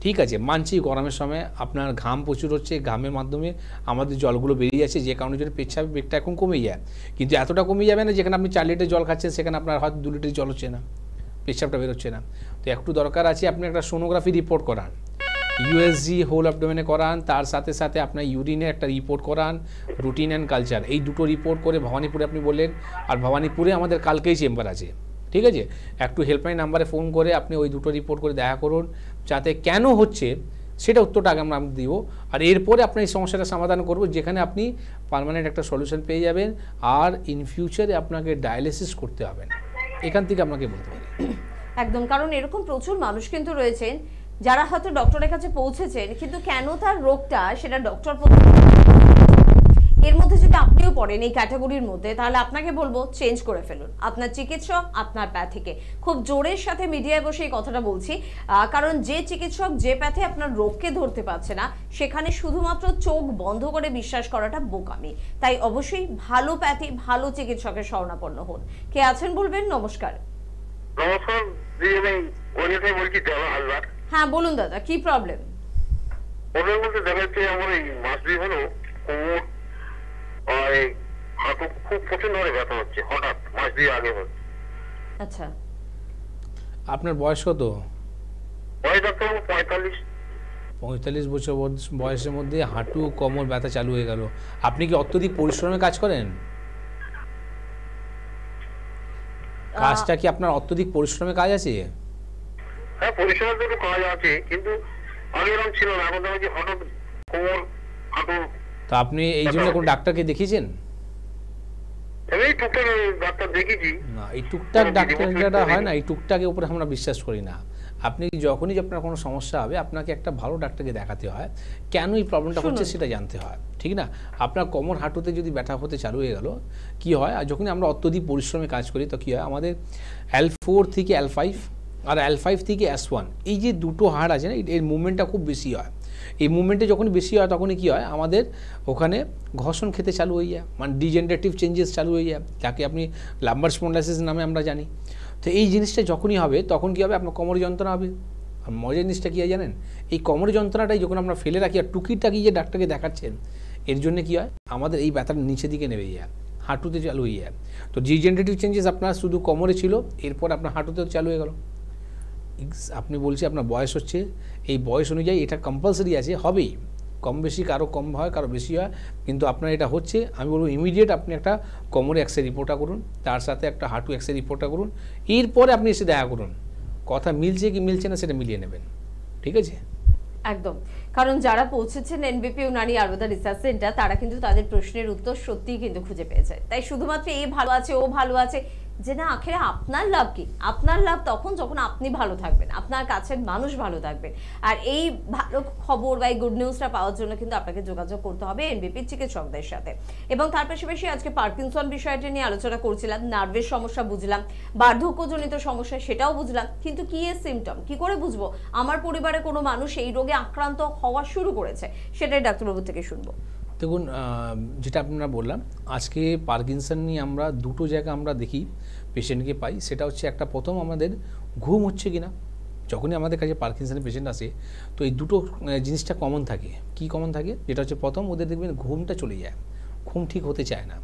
ঠিক আছে, মানছি গরমের সময় আপনার ঘাম প্রচুর হচ্ছে, ঘামের মাধ্যমে আমাদের জলগুলো বেরিয়ে যাচ্ছে, যে কারণে জন্য পেচ্ছাপের বেগটা এখন কমে যায়। কিন্তু এতটা কমে যাবে না যেখানে আপনি 4 লিটার জল খাচ্ছেন সেখানে আপনার হয়তো 2 লিটার জল হচ্ছে না, পেচ্ছাপটা বেরোচ্ছে না। তো একটু দরকার আছে আপনি একটা সোনোগ্রাফি রিপোর্ট করান, ইউএসজি হোল অ্যাবডোমেনে করান, তার সাথে সাথে আপনার ইউরিনের একটা রিপোর্ট করান, রুটিন অ্যান্ড কালচার, এই দুটো রিপোর্ট করে ভবানীপুরে আপনি বললেন, আর ভবানীপুরে আমাদের কালকেই চেম্বার আছে, ঠিক আছে? একটু হেল্পলাইন নাম্বারে ফোন করে আপনি ওই দুটো রিপোর্ট করে দেখা করুন, যাতে কেন হচ্ছে সেটা উত্তরটা আগে আমরা দিব, আর এরপরে আপনার এই সমস্যাটা সমাধান করব, যেখানে আপনি পার্মানেন্ট একটা সলিউশন পেয়ে যাবেন, আর ইন ফিউচারে আপনাকে ডায়ালিসিস করতে হবে না। এখান থেকে আপনাকে বলতে পারি একদম, কারণ এরকম প্রচুর মানুষ কিন্তু রয়েছেন যারা হয়তো ডক্টরের কাছে পৌঁছেছেন, কিন্তু কেন তার রোগটা সেটা ডক্টর, এর মধ্যে যদি আপনিও পড়েন এই ক্যাটাগরির মধ্যে, তাহলে আপনাকে বলবো চেঞ্জ করে ফেলুন আপনার চিকিৎসক, আপনার প্যাথিকে। খুব জোরের সাথে মিডিয়ায় বসে এই কথাটা বলছি, কারণ যে চিকিৎসক যে প্যাথে আপনার রোগকে ধরতে পারছে না, সেখানে শুধুমাত্র চোখ বন্ধ করে বিশ্বাস করাটা বোকামি। তাই অবশ্যই ভালো প্যাথি, ভালো চিকিৎসকের শরণাপন্ন হন। কে আছেন বলবেন? নমস্কার। নমস্কার দিদি, আমি ওইটাই বলছি দেওয়া হালদার। হ্যাঁ বলুন দাদা, কি প্রবলেম? প্রবলেম বলতে দেখা যাচ্ছে আমার এই মাসবি হলো কোমর আর এই হাঁটু খুব প্রচন্ড ধরে ব্যথা হচ্ছে, হঠাৎ মাসবি আগে হচ্ছে। আচ্ছা, আপনার বয়স কত? বয়স ডাক্তার 45। 45 বছর বয়সের মধ্যে হাঁটু কোমর ব্যথা চালু হয়ে গেল। আপনি কি অত্যধিক পরিশ্রমে কাজ করেন? কাজটা কি আপনার অত্যধিক পরিশ্রমে কাজ আছে? হ্যাঁ, পরিশ্রমের জন্য কাজ আছে, কিন্তু আগে এরকম ছিল না। এখন দেখছি হঠাৎ কোমর হাঁটু। তো আপনি এই জন্য কোন ডাক্তারকে দেখিয়েছেন? এই টুকটাক ডাক্তার দেখেছি। না, এই টুকটাক ডাক্তার যেটা হয় না, এই টুকটাকের উপরে আমরা বিশ্বাস করি না। আপনি যখনই আপনার কোনো সমস্যা হবে, আপনাকে একটা ভালো ডাক্তারকে দেখাতে হয়, কেন এই প্রবলেমটা হচ্ছে সেটা জানতে হয়, ঠিক না? আপনার কোমর হাঁটুতে যদি ব্যথা হতে চালু হয়ে গেল, কি হয়, আর যখনই আমরা অত্যধিক পরিশ্রমে কাজ করি, তো কী হয়, আমাদের L4 থেকে L5 আর L5 থেকে S1, এই যে দুটো হাড় আছে না, এর মুভমেন্টটা খুব বেশি হয়। এই মুভমেন্টে যখনই বেশি হয় তখনই কী হয়, আমাদের ওখানে ঘর্ষণ খেতে চালু হয়ে যায়, মানে ডিজেনারেটিভ চেঞ্জেস চালু হয়ে যায়, যাকে আপনি লাম্বার স্পন্ডাইলিসিস নামে আমরা জানি। তো এই জিনিসটা যখনই হবে তখন কী হবে, আপনার কোমরে যন্ত্রণা হবে। আর মজার জিনিসটা কী হয় জানেন, এই কোমরে যন্ত্রণাটাই যখন আমরা ফেলে রাখি আর টুকিটাকি যে ডাক্তারকে দেখাচ্ছেন, এর জন্য কী হয়, আমাদের এই ব্যথার নিচের দিকে নেমে যায়, হাঁটুতে চালু হয়ে যায়। তো ডিজেনারেটিভ চেঞ্জেস আপনার শুধু কোমরে ছিল, এরপর আপনার হাঁটুতেও চালু হয়ে গেল। আপনি বলছি আপনার বয়স হচ্ছে, এই বয়স অনুযায়ী এটা কম্পালসারি আছে, হবেই, কম বেশি, কারো কম হয় কারো বেশি হয়, কিন্তু আপনার এটা হচ্ছে। আমি বলবো ইমিডিয়েট আপনি একটা কোমরে এক্সরে রিপোর্টটা করুন, তার সাথে একটা হাঁটু এক্সরে রিপোর্টটা করুন, এরপরে আপনি এসে দেখা করুন, কথা মিলছে কি মিলছে না সেটা মিলিয়ে নেবেন, ঠিক আছে? একদম, কারণ যারা পৌঁছেছেন এনবিপি উনানি আয়ুর্বেদা রিসার্চ সেন্টার, তারা কিন্তু তাদের প্রশ্নের উত্তর সত্যিই কিন্তু খুঁজে পেয়েছে। তাই শুধুমাত্র এই ভালো আছে ও ভালো আছে যে না, আখেরে আপনার লাভ কি? আপনার লাভ তখন যখন আপনি ভালো থাকবেন, আপনার কাছের মানুষ ভালো থাকবেন। আর এই ভালো খবর বা এই গুড নিউজটা পাওয়ার জন্য কিন্তু আপনাকে যোগাযোগ করতে হবে এনবিপির চিকিৎসকদের সাথে। এবং তার পাশাপাশি আজকে পার্কিনসন বিষয়টা নিয়ে আলোচনা করছিলাম, নার্ভের সমস্যা বুঝলাম, বার্ধক্যজনিত সমস্যা সেটাও বুঝলাম, কিন্তু কি এর সিমটম কি করে বুঝবো আমার পরিবারে কোনো মানুষ এই রোগে আক্রান্ত হওয়া শুরু করেছে, সেটাই ডাক্তারবাবু থেকে শুনবো। দেখুন, যেটা আপনারা বললাম, আজকে পার্কিনসন নিয়ে আমরা দুটো জায়গা আমরা দেখি পেশেন্টকে পাই। সেটা হচ্ছে একটা, প্রথম আমাদের ঘুম হচ্ছে কিনা, যখনই আমাদের কাছে পার্কিনসনের পেশেন্ট আসে তো এই দুটো জিনিসটা কমন থাকে। কি কমন থাকে? যেটা হচ্ছে প্রথম, ওদের দেখবেন ঘুমটা চলে যায়, ঘুম ঠিক হতে চায় না।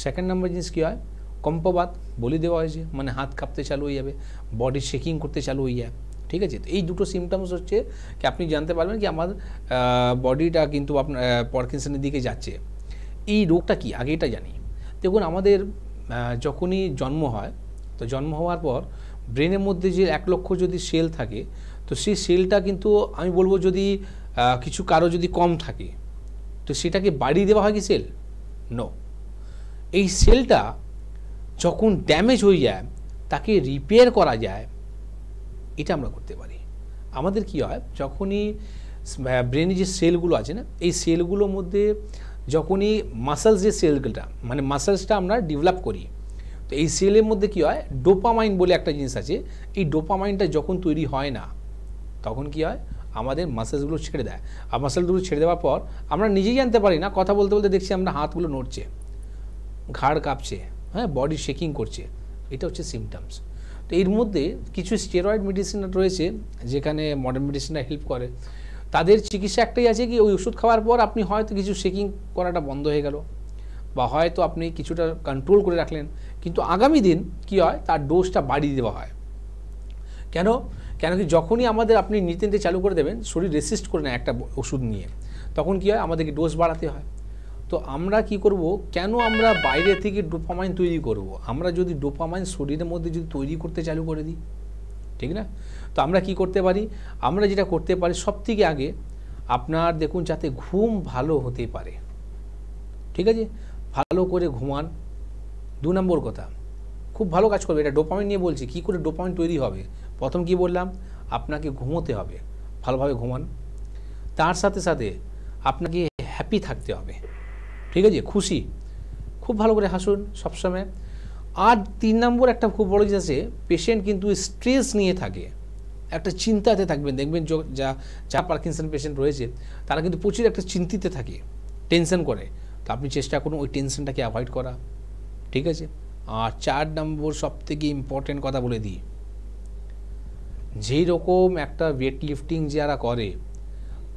সেকেন্ড নাম্বার জিনিস কী হয়? কম্পবাত বলে দেওয়া হয়েছে, মানে হাত কাঁপতে চালু হয়ে যাবে, বডি শেকিং করতে চালু হয়ে যায়। ঠিক আছে, তো এই দুটো সিমটমস হচ্ছে কি আপনি জানতে পারবেন কি আমার বডিটা কিন্তু আপনার পার্কিনসনের দিকে যাচ্ছে। এই রোগটা কি আগে এটা জানি। দেখুন আমাদের যখনই জন্ম হয়, তো জন্ম হওয়ার পর ব্রেনের মধ্যে যে 1 লক্ষ যদি সেল থাকে, তো সেই সেলটা কিন্তু আমি বলবো যদি কিছু কারো যদি কম থাকে তো সেটাকে বাড়িয়ে দেওয়া হয় কি সেল? নো। এই সেলটা যখন ড্যামেজ হয়ে যায় তাকে রিপেয়ার করা যায়, এটা আমরা করতে পারি। আমাদের কি হয়, যখনই ব্রেনে যে সেলগুলো আছে না, এই সেলগুলোর মধ্যে যখনই মাসেলস যে সেলগুলোটা মানে মাসেলসটা আমরা ডেভেলপ করি, তো এই সেলের মধ্যে কি হয়, ডোপামাইন বলে একটা জিনিস আছে। এই ডোপামাইনটা যখন তৈরি হয় না তখন কি হয়, আমাদের মাসেলসগুলো ছেড়ে দেয়। আর মাসেলগুলো ছেড়ে দেওয়ার পর আমরা নিজেই জানতে পারি না, কথা বলতে বলতে দেখছি আমরা হাতগুলো নড়ছে, ঘাড় কাঁপছে, হ্যাঁ, বডি শেকিং করছে। এটা হচ্ছে সিমটমস। তো এর মধ্যে কিছু স্টেরয়েড মেডিসিন রয়েছে যেখানে মডার্ন মেডিসিনরা হেল্প করে। তাদের চিকিৎসা একটাই আছে কি ওই ওষুধ খাওয়ার পর আপনি হয়তো কিছু শেকিং করাটা বন্ধ হয়ে গেল, বা হয়তো আপনি কিছুটা কন্ট্রোল করে রাখলেন, কিন্তু আগামী দিন কি হয় তার ডোজটা বাড়িয়ে দেওয়া হয়। কেন কি যখনই আমাদের আপনি নিতে নিতে চালু করে দেবেন, শরীর রেসিস্ট করে নেয় একটা ওষুধ নিয়ে, তখন কি হয় আমাদেরকে ডোজ বাড়াতে হয়। তো আমরা কি করব, কেন আমরা বাইরে থেকে ডোপামাইন তৈরি করব? আমরা যদি ডোপামাইন শরীরের মধ্যে যদি তৈরি করতে চালু করে দিই, ঠিক না? তো আমরা কি করতে পারি, আমরা যেটা করতে পারি সবথেকে আগে আপনার দেখুন যাতে ঘুম ভালো হতে পারে, ঠিক আছে, ভালো করে ঘুমান। 2 নম্বর কথা, খুব ভালো কাজ করবে, এটা ডোপামিন নিয়ে বলছি। কি করে ডোপামিন তৈরি হবে? প্রথম কি বললাম, আপনাকে ঘুমোতে হবে, ভালোভাবে ঘুমান। তার সাথে সাথে আপনাকে হ্যাপি থাকতে হবে, ঠিক আছে, খুশি, খুব ভালো করে হাসুন সবসময়। আর 3 নম্বর একটা খুব বড় জিনিস আছে, পেশেন্ট কিন্তু স্ট্রেস নিয়ে থাকে, একটা চিন্তাতে থাকবেন। দেখবেন যা পার্কিনসন পেশেন্ট রয়েছে তারা কিন্তু প্রচুর একটা চিন্তিতে থাকে, টেনশন করে। তো আপনি চেষ্টা করুন ওই টেনশনটাকে অ্যাভয়েড করা, ঠিক আছে। আর 4 নম্বর সবথেকে ইম্পর্টেন্ট কথা বলে দিই, যেই রকম একটা ওয়েট লিফটিং যারা করে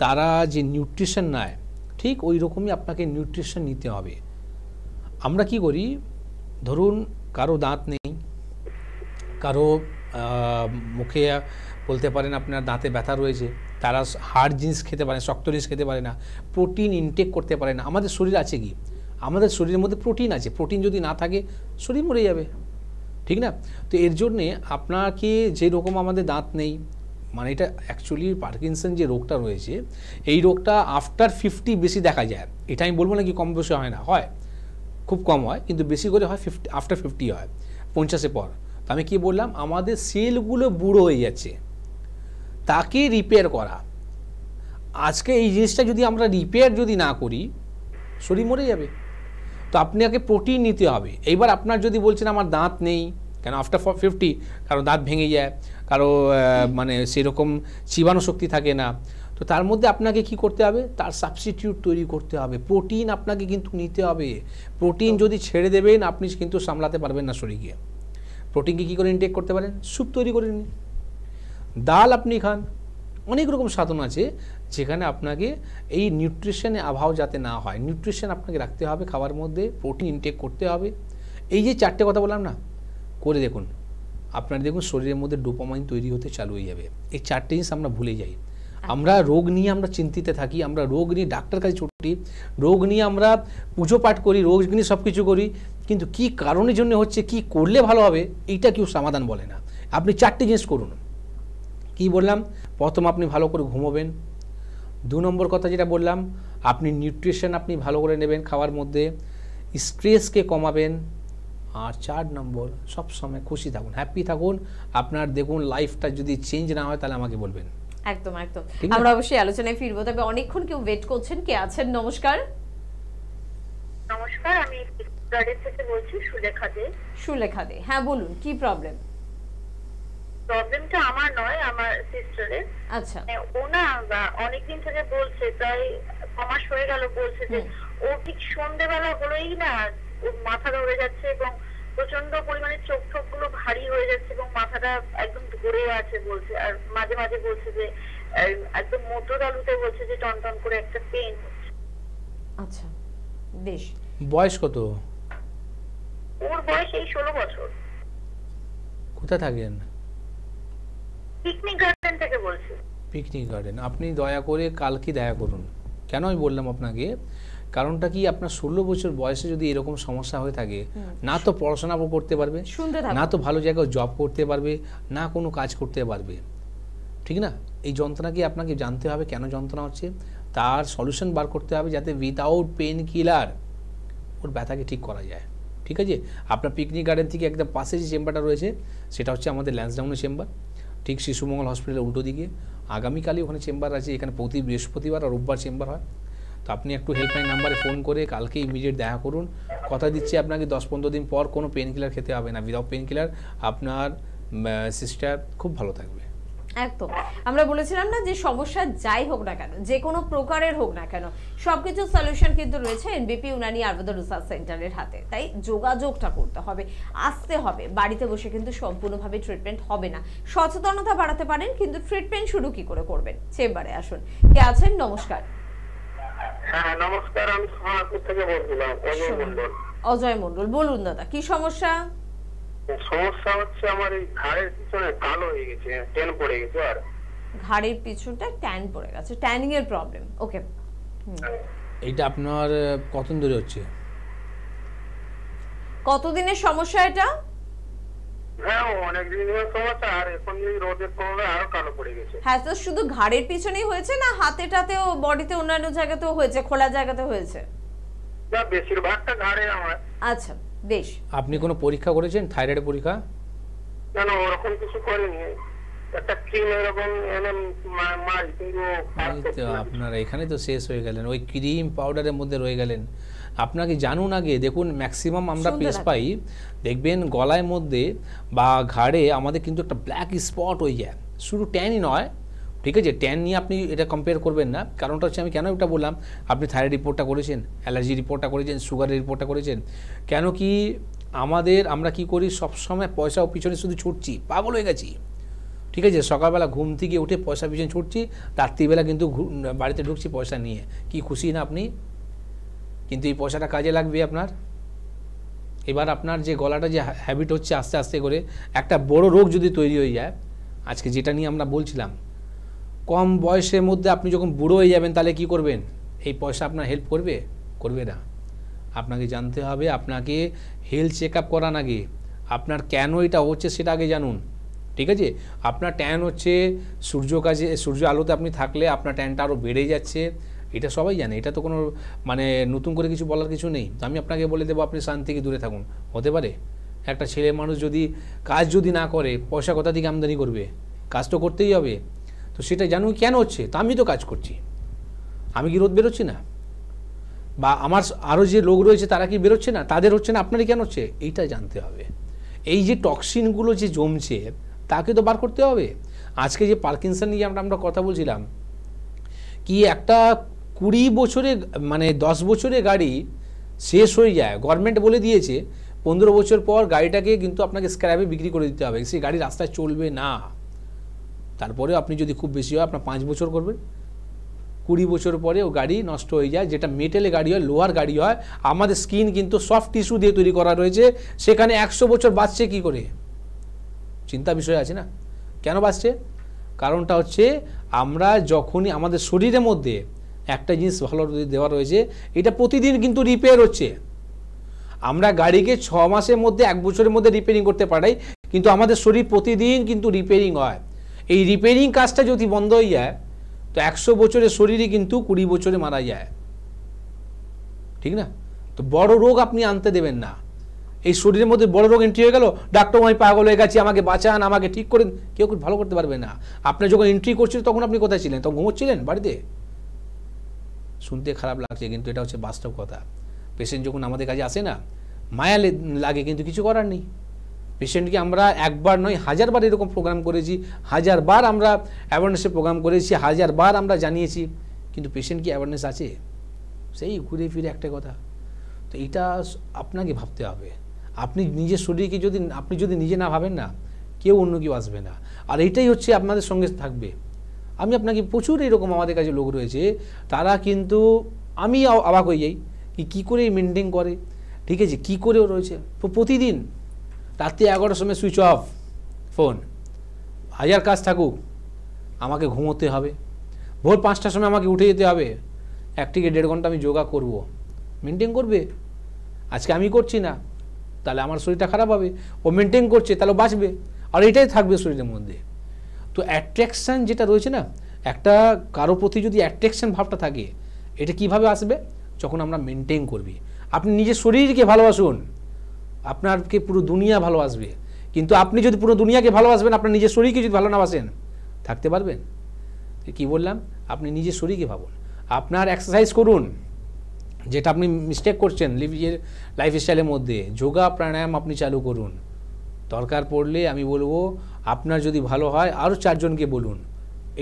তারা যে নিউট্রিশন নেয়, ঠিক ওই রকমই আপনাকে নিউট্রিশন নিতে হবে। আমরা কি করি, ধরুন কারো দাঁত নেই, কারো মুখে বলতে পারেন আপনার দাঁতে ব্যথা রয়েছে, তারা হার্ড জিনিস খেতে পারে, শক্ত জিনিস খেতে পারে না, প্রোটিন ইনটেক করতে পারে না। আমাদের শরীর আছে কি, আমাদের শরীরের মধ্যে প্রোটিন আছে, প্রোটিন যদি না থাকে শরীর মরে যাবে, ঠিক না? তো এর জন্যে আপনাকে যেরকম আমাদের দাঁত নেই, মানে এটা অ্যাকচুয়ালি পার্কিনসন যে রোগটা রয়েছে এই রোগটা আফটার 50 বেশি দেখা যায়। এটা আমি বলবো না কি কম বয়সে হয় না, হয়, খুব কম হয়, কিন্তু বেশি করে হয় আফটার 50 হয়, 50-এর পর। তো আমি কি বললাম, আমাদের সেলগুলো বুড়ো হয়ে যাচ্ছে, তাকে রিপেয়ার করা। আজকে এই জিনিসটা যদি আমরা রিপেয়ার যদি না করি শরীর মরে যাবে। তো আপনাকে প্রোটিন নিতে হবে। এইবার আপনার যদি বলছেন আমার দাঁত নেই, কেন আফটার 50 কারো দাঁত ভেঙে যায়, কারো মানে সেরকম চিবানো শক্তি থাকে না, তো তার মধ্যে আপনাকে কি করতে হবে, তার সাবস্টিটিউট তৈরি করতে হবে। প্রোটিন আপনাকে কিন্তু নিতে হবে। প্রোটিন যদি ছেড়ে দেবেন আপনি কিন্তু সামলাতে পারবেন না শরীরকে। প্রোটিনকে কী করে ইনটেক করতে পারেন, স্যুপ তৈরি করে নিন, ডাল আপনি খান, অনেক রকম সাধন আছে যেখানে আপনাকে এই নিউট্রিশনের অভাব যাতে না হয়, নিউট্রিশন আপনাকে রাখতে হবে খাবার মধ্যে, প্রোটিন ইনটেক করতে হবে। এই যে 4টে কথা বললাম না, করে দেখুন, আপনার দেখুন শরীরের মধ্যে ডোপামাইন তৈরি হতে চালু হয়ে যাবে। এই 4টে জিনিস আমরা ভুলে যাই। আমরা রোগ নিয়ে আমরা চিন্তিত থাকি, আমরা রোগ নিয়ে ডাক্তার কাছে ছুটি, রোগ নিয়ে আমরা পুজো পাঠ করি, রোগ নিয়ে সব কিছু করি, কিন্তু কি কারণের জন্য হচ্ছে, কি করলে ভালো হবে, এইটা কেউ সমাধান বলে না। আপনি 4টে জিনিস করুন। কি বললাম, প্রথম আপনি ভালো করে ঘুমোবেন, 2 নম্বর কথা যেটা বললাম আপনি নিউট্রিশন আপনি ভালো করে নেবেন খাওয়ার মধ্যে, স্ট্রেসকে কমাবেন, আর 4 নম্বর সবসময় খুশি থাকুন, হ্যাপি থাকুন। আপনার দেখুন লাইফটা যদি চেঞ্জ না হয় তাহলে আমাকে বলবেন। একদম একদম, আমরা অবশ্যই আলোচনায় ফিরবো। তবে অনেকক্ষণ কেউ ওয়েট করছেন, কে আছেন? নমস্কার। নমস্কার, আমি গাড়ি থেকে বলছি, সুলেখা দে। সুলেখা দে, হ্যাঁ বলুন, কি প্রবলেম? প্রবলেমটা আমার নয়, আমার সিস্টারের। আচ্ছা, ও না অনেকদিন থেকে বলছে, প্রায় 6 মাস হয়ে গেল বলছে যে ও ঠিক সন্ধ্যেবেলা হলেই না ওর মাথা ধরে যাচ্ছে এবং প্রচন্ড পরিমাণে চোখ ঠোক গুলো ভারী হয়ে যাচ্ছে এবং মাথাটা একদম ধরে আছে বলছে, আর মাঝে মাঝে বলছে যে একদম মধ্যতালুতে বলছে যে টনটন করে একটা পেন। আচ্ছা, বেশ। বয়স কত? ওর বয়স এই 16 বছর। কোথায় থাকেন? পিকনিক গার্ডেন থেকে বলছি। Picnic garden. আপনি দয়া করে কালকে দেখা করুন। কেন আমি বললাম আপনাকে, কারণটা কি, আপনার 16 বছর বয়সে যদি এরকম সমস্যা হয়ে থাকে, না তো পড়াশোনা করতে পারবে, না তো ভালো জায়গায় জব করতে পারবে, না কোনো কাজ করতে পারবে, ঠিক না? এই যন্ত্রণা কি আপনাকে জানতে হবে কেন যন্ত্রণা হচ্ছে, তার সলিউশন বার করতে হবে যাতে উইদাউট পেন কিলার ওর ব্যথাকে ঠিক করা যায়। ঠিক আছে? আপনার পিকনিক গার্ডেন থেকে একদম পাশে যে চেম্বারটা রয়েছে সেটা হচ্ছে আমাদের ল্যান্সডাউনের চেম্বার, ঠিক শিশুমঙ্গল হসপিটালের উল্টো দিকে। আগামীকালই ওখানে চেম্বার আছে, এখানে প্রতি বৃহস্পতিবার আর রোববার চেম্বার হয়। তো আপনি একটু হেল্পলাইন নাম্বারে ফোন করে কালকে ইমিডিয়েট দেখা করুন। কথা দিচ্ছি আপনাকে 10-15 দিন পর কোনো পেন কিলার খেতে হবে না। উইদাউট পেন কিলার আপনার সিস্টার খুব ভালো থাকবে। একদম। আমরা বলেছিলাম না যে সমস্যা যাই হোক না কেন, যে কোনো প্রকারের হোক না কেন, সবকিছু সলিউশন কিন্তু রয়েছে এনবিপি উনানি আয়ুর্বেদ রিসার্চ সেন্টারের হাতে। তাই যোগাযোগটা করতে হবে, আসতে হবে। বাড়িতে বসে কিন্তু সম্পূর্ণভাবে ট্রিটমেন্ট হবে না। সচেতনতা বাড়াতে পারেন, কিন্তু ট্রিটমেন্ট শুরু কি করে করবেন? চেম্বারে আসুন। কে আছেন? নমস্কার। হ্যাঁ নমস্কার, আমি সোনারপুর থেকে বলছিলাম, অজয় মন্ডল। অজয় মন্ডল, বলুন দাদা কি সমস্যা? সমস্যা হচ্ছে আমার এই ঘাড়ের পিছনে কালো হয়ে গেছে, ট্যান পড়ে গেছে। আর ঘাড়ের পিছনটা ট্যান পড়ে গেছে, ট্যানিং এর প্রবলেম। ওকে, এইটা আপনার কতদিন ধরে হচ্ছে? কতদিনের সমস্যা এটা? হ্যাঁ অনেক দিনের সমস্যা, আর এখন এই রোদের প্রভাবে আরো কালো পড়ে গেছে। হ্যাঁ, তো শুধু ঘাড়ের পিছনেই হয়েছে না হাতেটাতেও, বডিতে অন্যান্য জায়গাতেও হয়েছে, খোলা জায়গাতে হয়েছে? না বেশিরভাগটা ঘাড়ে আমার। আচ্ছা, বেশ। আপনি কোনো পরীক্ষা করেছেন, থাইরয়েড পরীক্ষা? না না ওরকম কিছু করিনি, একটা ক্রিম এরকম এনে মারি, কিন্তু আপনার এখানে তো শেষ হয়ে গেলেন, ওই ক্রিম পাউডারের মধ্যে রয়ে গেলেন। আপনাকে জানুন আগে, দেখুন ম্যাক্সিমাম আমরা পেস পাই, দেখবেন গলায় মধ্যে বা ঘাড়ে আমাদের কিন্তু একটা ব্ল্যাক স্পট হয়ে যায়, শুধু ট্যানই নয়। ঠিক আছে, ট্যান নিয়ে আপনি এটা কম্পেয়ার করবেন না। কারণটা হচ্ছে, আমি কেন এটা বললাম, আপনি থাইরয়েড রিপোর্টটা করেছেন, অ্যালার্জি রিপোর্টটা করেছেন, সুগারের রিপোর্টটা করেছেন। কেন কি আমরা কি করি, সবসময় পয়সা পিছনে শুধু ছুটছি, পাগল হয়ে গেছি। ঠিক আছে, সকালবেলা ঘুম থেকে উঠে পয়সা পিছনে ছুটছি, রাত্রিবেলা কিন্তু বাড়িতে ঢুকছি পয়সা নিয়ে। কি খুশি না আপনি? কিন্তু এই পয়সাটা কাজে লাগবে আপনার। এবার আপনার যে গলাটা যে হ্যাবিট হচ্ছে আস্তে আস্তে করে, একটা বড় রোগ যদি তৈরি হয়ে যায়, আজকে যেটা নিয়ে আমরা বলছিলাম, কম বয়সের মধ্যে আপনি যখন বুড়ো হয়ে যাবেন তাহলে কি করবেন? এই পয়সা আপনার হেল্প করবে? করবে না। আপনাকে জানতে হবে, আপনাকে হেলথ চেক আপ করান আগে, আপনার কেন এটা হচ্ছে সেটা আগে জানুন। ঠিক আছে, আপনার ট্যান হচ্ছে সূর্য আলোতে আপনি থাকলে আপনার ট্যানটা আরও বেড়ে যাচ্ছে, এটা সবাই জানে, এটা তো কোনো মানে নতুন করে কিছু বলার কিছু নেই। তো আমি আপনাকে বলে দেবো আপনি শান থেকে দূরে থাকুন। হতে পারে একটা ছেলে মানুষ যদি কাজ না করে, পয়সা কোথা থেকে আমদানি করবে? কাজ তো করতেই হবে। তো সেটা জানুন কেন হচ্ছে। তো আমি তো কাজ করছি, আমি কি রোদ বেরোচ্ছি না? বা আমার আরও যে লোক রয়েছে তারা কি বেরোচ্ছে না? তাদের হচ্ছে না, আপনারই কেন হচ্ছে? এইটা জানতে হবে। এই যে টক্সিনগুলো যে জমছে তাকে তো বার করতে হবে। আজকে যে পার্কিনসন নিয়ে আমরা কথা বলছিলাম, কি একটা 20 বছরে মানে 10 বছরে গাড়ি শেষ হয়ে যায়, গভর্নমেন্ট বলে দিয়েছে 15 বছর পর গাড়িটাকে কিন্তু আপনাকে স্ক্র্যাপে বিক্রি করে দিতে হবে, সেই গাড়ি রাস্তায় চলবে না। তারপরেও আপনি যদি খুব বেশি হয় আপনার 5 বছর করবেন, 20 বছর পরে ও গাড়ি নষ্ট হয়ে যায়। যেটা মেটেলের গাড়ি হয়, লোহার গাড়ি হয়, আমাদের স্কিন কিন্তু সফট টিস্যু দিয়ে তৈরি করা রয়েছে, সেখানে 100 বছর বাঁচছে কি করে? চিন্তা বিষয় আছে না? কেন বাঁচছে? কারণটা হচ্ছে আমরা যখনই আমাদের শরীরের মধ্যে একটা জিনিস ভালো দেওয়া রয়েছে, এটা প্রতিদিন কিন্তু রিপেয়ার হচ্ছে। আমরা গাড়িকে 6 মাসের মধ্যে 1 বছরের মধ্যে রিপেয়ারিং করতে পারাই, কিন্তু আমাদের শরীর প্রতিদিন কিন্তু রিপেয়ারিং হয়। এই রিপেয়ারিং কাজটা যদি বন্ধ হয়ে যায় তো 100 বছরের শরীরই কিন্তু 20 বছরে মারা যায়। ঠিক না? তো বড় রোগ আপনি আনতে দেবেন না। এই শরীরের মধ্যে বড় রোগ এন্ট্রি হয়ে গেল, ডাক্তার আমি পাগল হয়ে গেছি, আমাকে বাঁচান, আমাকে ঠিক করেন, কেউ ভালো করতে পারবে না। আপনি যখন এন্ট্রি করছিল তখন আপনি কোথায় ছিলেন? তখন ঘুমোচ্ছিলেন বাড়িতে? শুনতে খারাপ লাগছে কিন্তু এটা হচ্ছে বাস্তব কথা। পেশেন্ট যখন আমাদের কাছে আসে না, মায়া লাগে, কিন্তু কিছু করার নেই। পেশেন্টকে আমরা একবার নয় 1000 বার এরকম প্রোগ্রাম করেছি, 1000 বার আমরা অ্যাওয়ারনেসের প্রোগ্রাম করেছি, 1000 বার আমরা জানিয়েছি, কিন্তু পেশেন্ট কি অ্যাওয়ারনেস আছে? সেই ঘুরে ফিরে একটা কথা। তো এটা আপনাকে ভাবতে হবে। আপনি নিজের শরীরকে আপনি যদি নিজে না ভাবেন না, কেউ অন্য কেউ আসবে না। আর এইটাই হচ্ছে আপনাদের সঙ্গে থাকবে। আমি আপনাকে প্রচুর এরকম আমাদের কাছে লোক রয়েছে, তারা কিন্তু আমি অবাক হয়ে যাই কী করে মেনটেন করে, ঠিক আছে, কী করেও রয়েছে। প্রতিদিন রাত্রি 11টার সময় সুইচ অফ ফোন, হাজার কাজ থাকুক আমাকে ঘুমোতে হবে, ভোর 5টার সময় আমাকে উঠে যেতে হবে, 1 থেকে 1.5 ঘন্টা আমি যোগা করব। মেনটেন করবে। আজকে আমি করছি না, তাহলে আমার শরীরটা খারাপ হবে। ও মেনটেন করছে, তাহলে বাঁচবে, আর এটাই থাকবে শরীরের মধ্যে। তো অ্যাট্রাকশান যেটা রয়েছে না, একটা কারো প্রতি যদি অ্যাট্রাকশান ভাবটা থাকে, এটা কিভাবে আসবে? যখন আমরা মেনটেন করবি। আপনি নিজের শরীরকে ভালোবাসুন, আপনাকে পুরো দুনিয়া ভালোবাসবে। কিন্তু আপনি যদি পুরো দুনিয়াকে ভালোবাসবেন, আপনার নিজের শরীরকে যদি ভালো না বাসেন, থাকতে পারবেন? কি বললাম? আপনি নিজের শরীরকে ভাবুন, আপনার এক্সারসাইজ করুন, যেটা আপনি মিস্টেক করছেন লাইফস্টাইলের মধ্যে। যোগা প্রাণায়াম আপনি চালু করুন। দরকার পড়লে আমি বলবো, আপনার যদি ভালো হয় আরও 4 জনকে বলুন।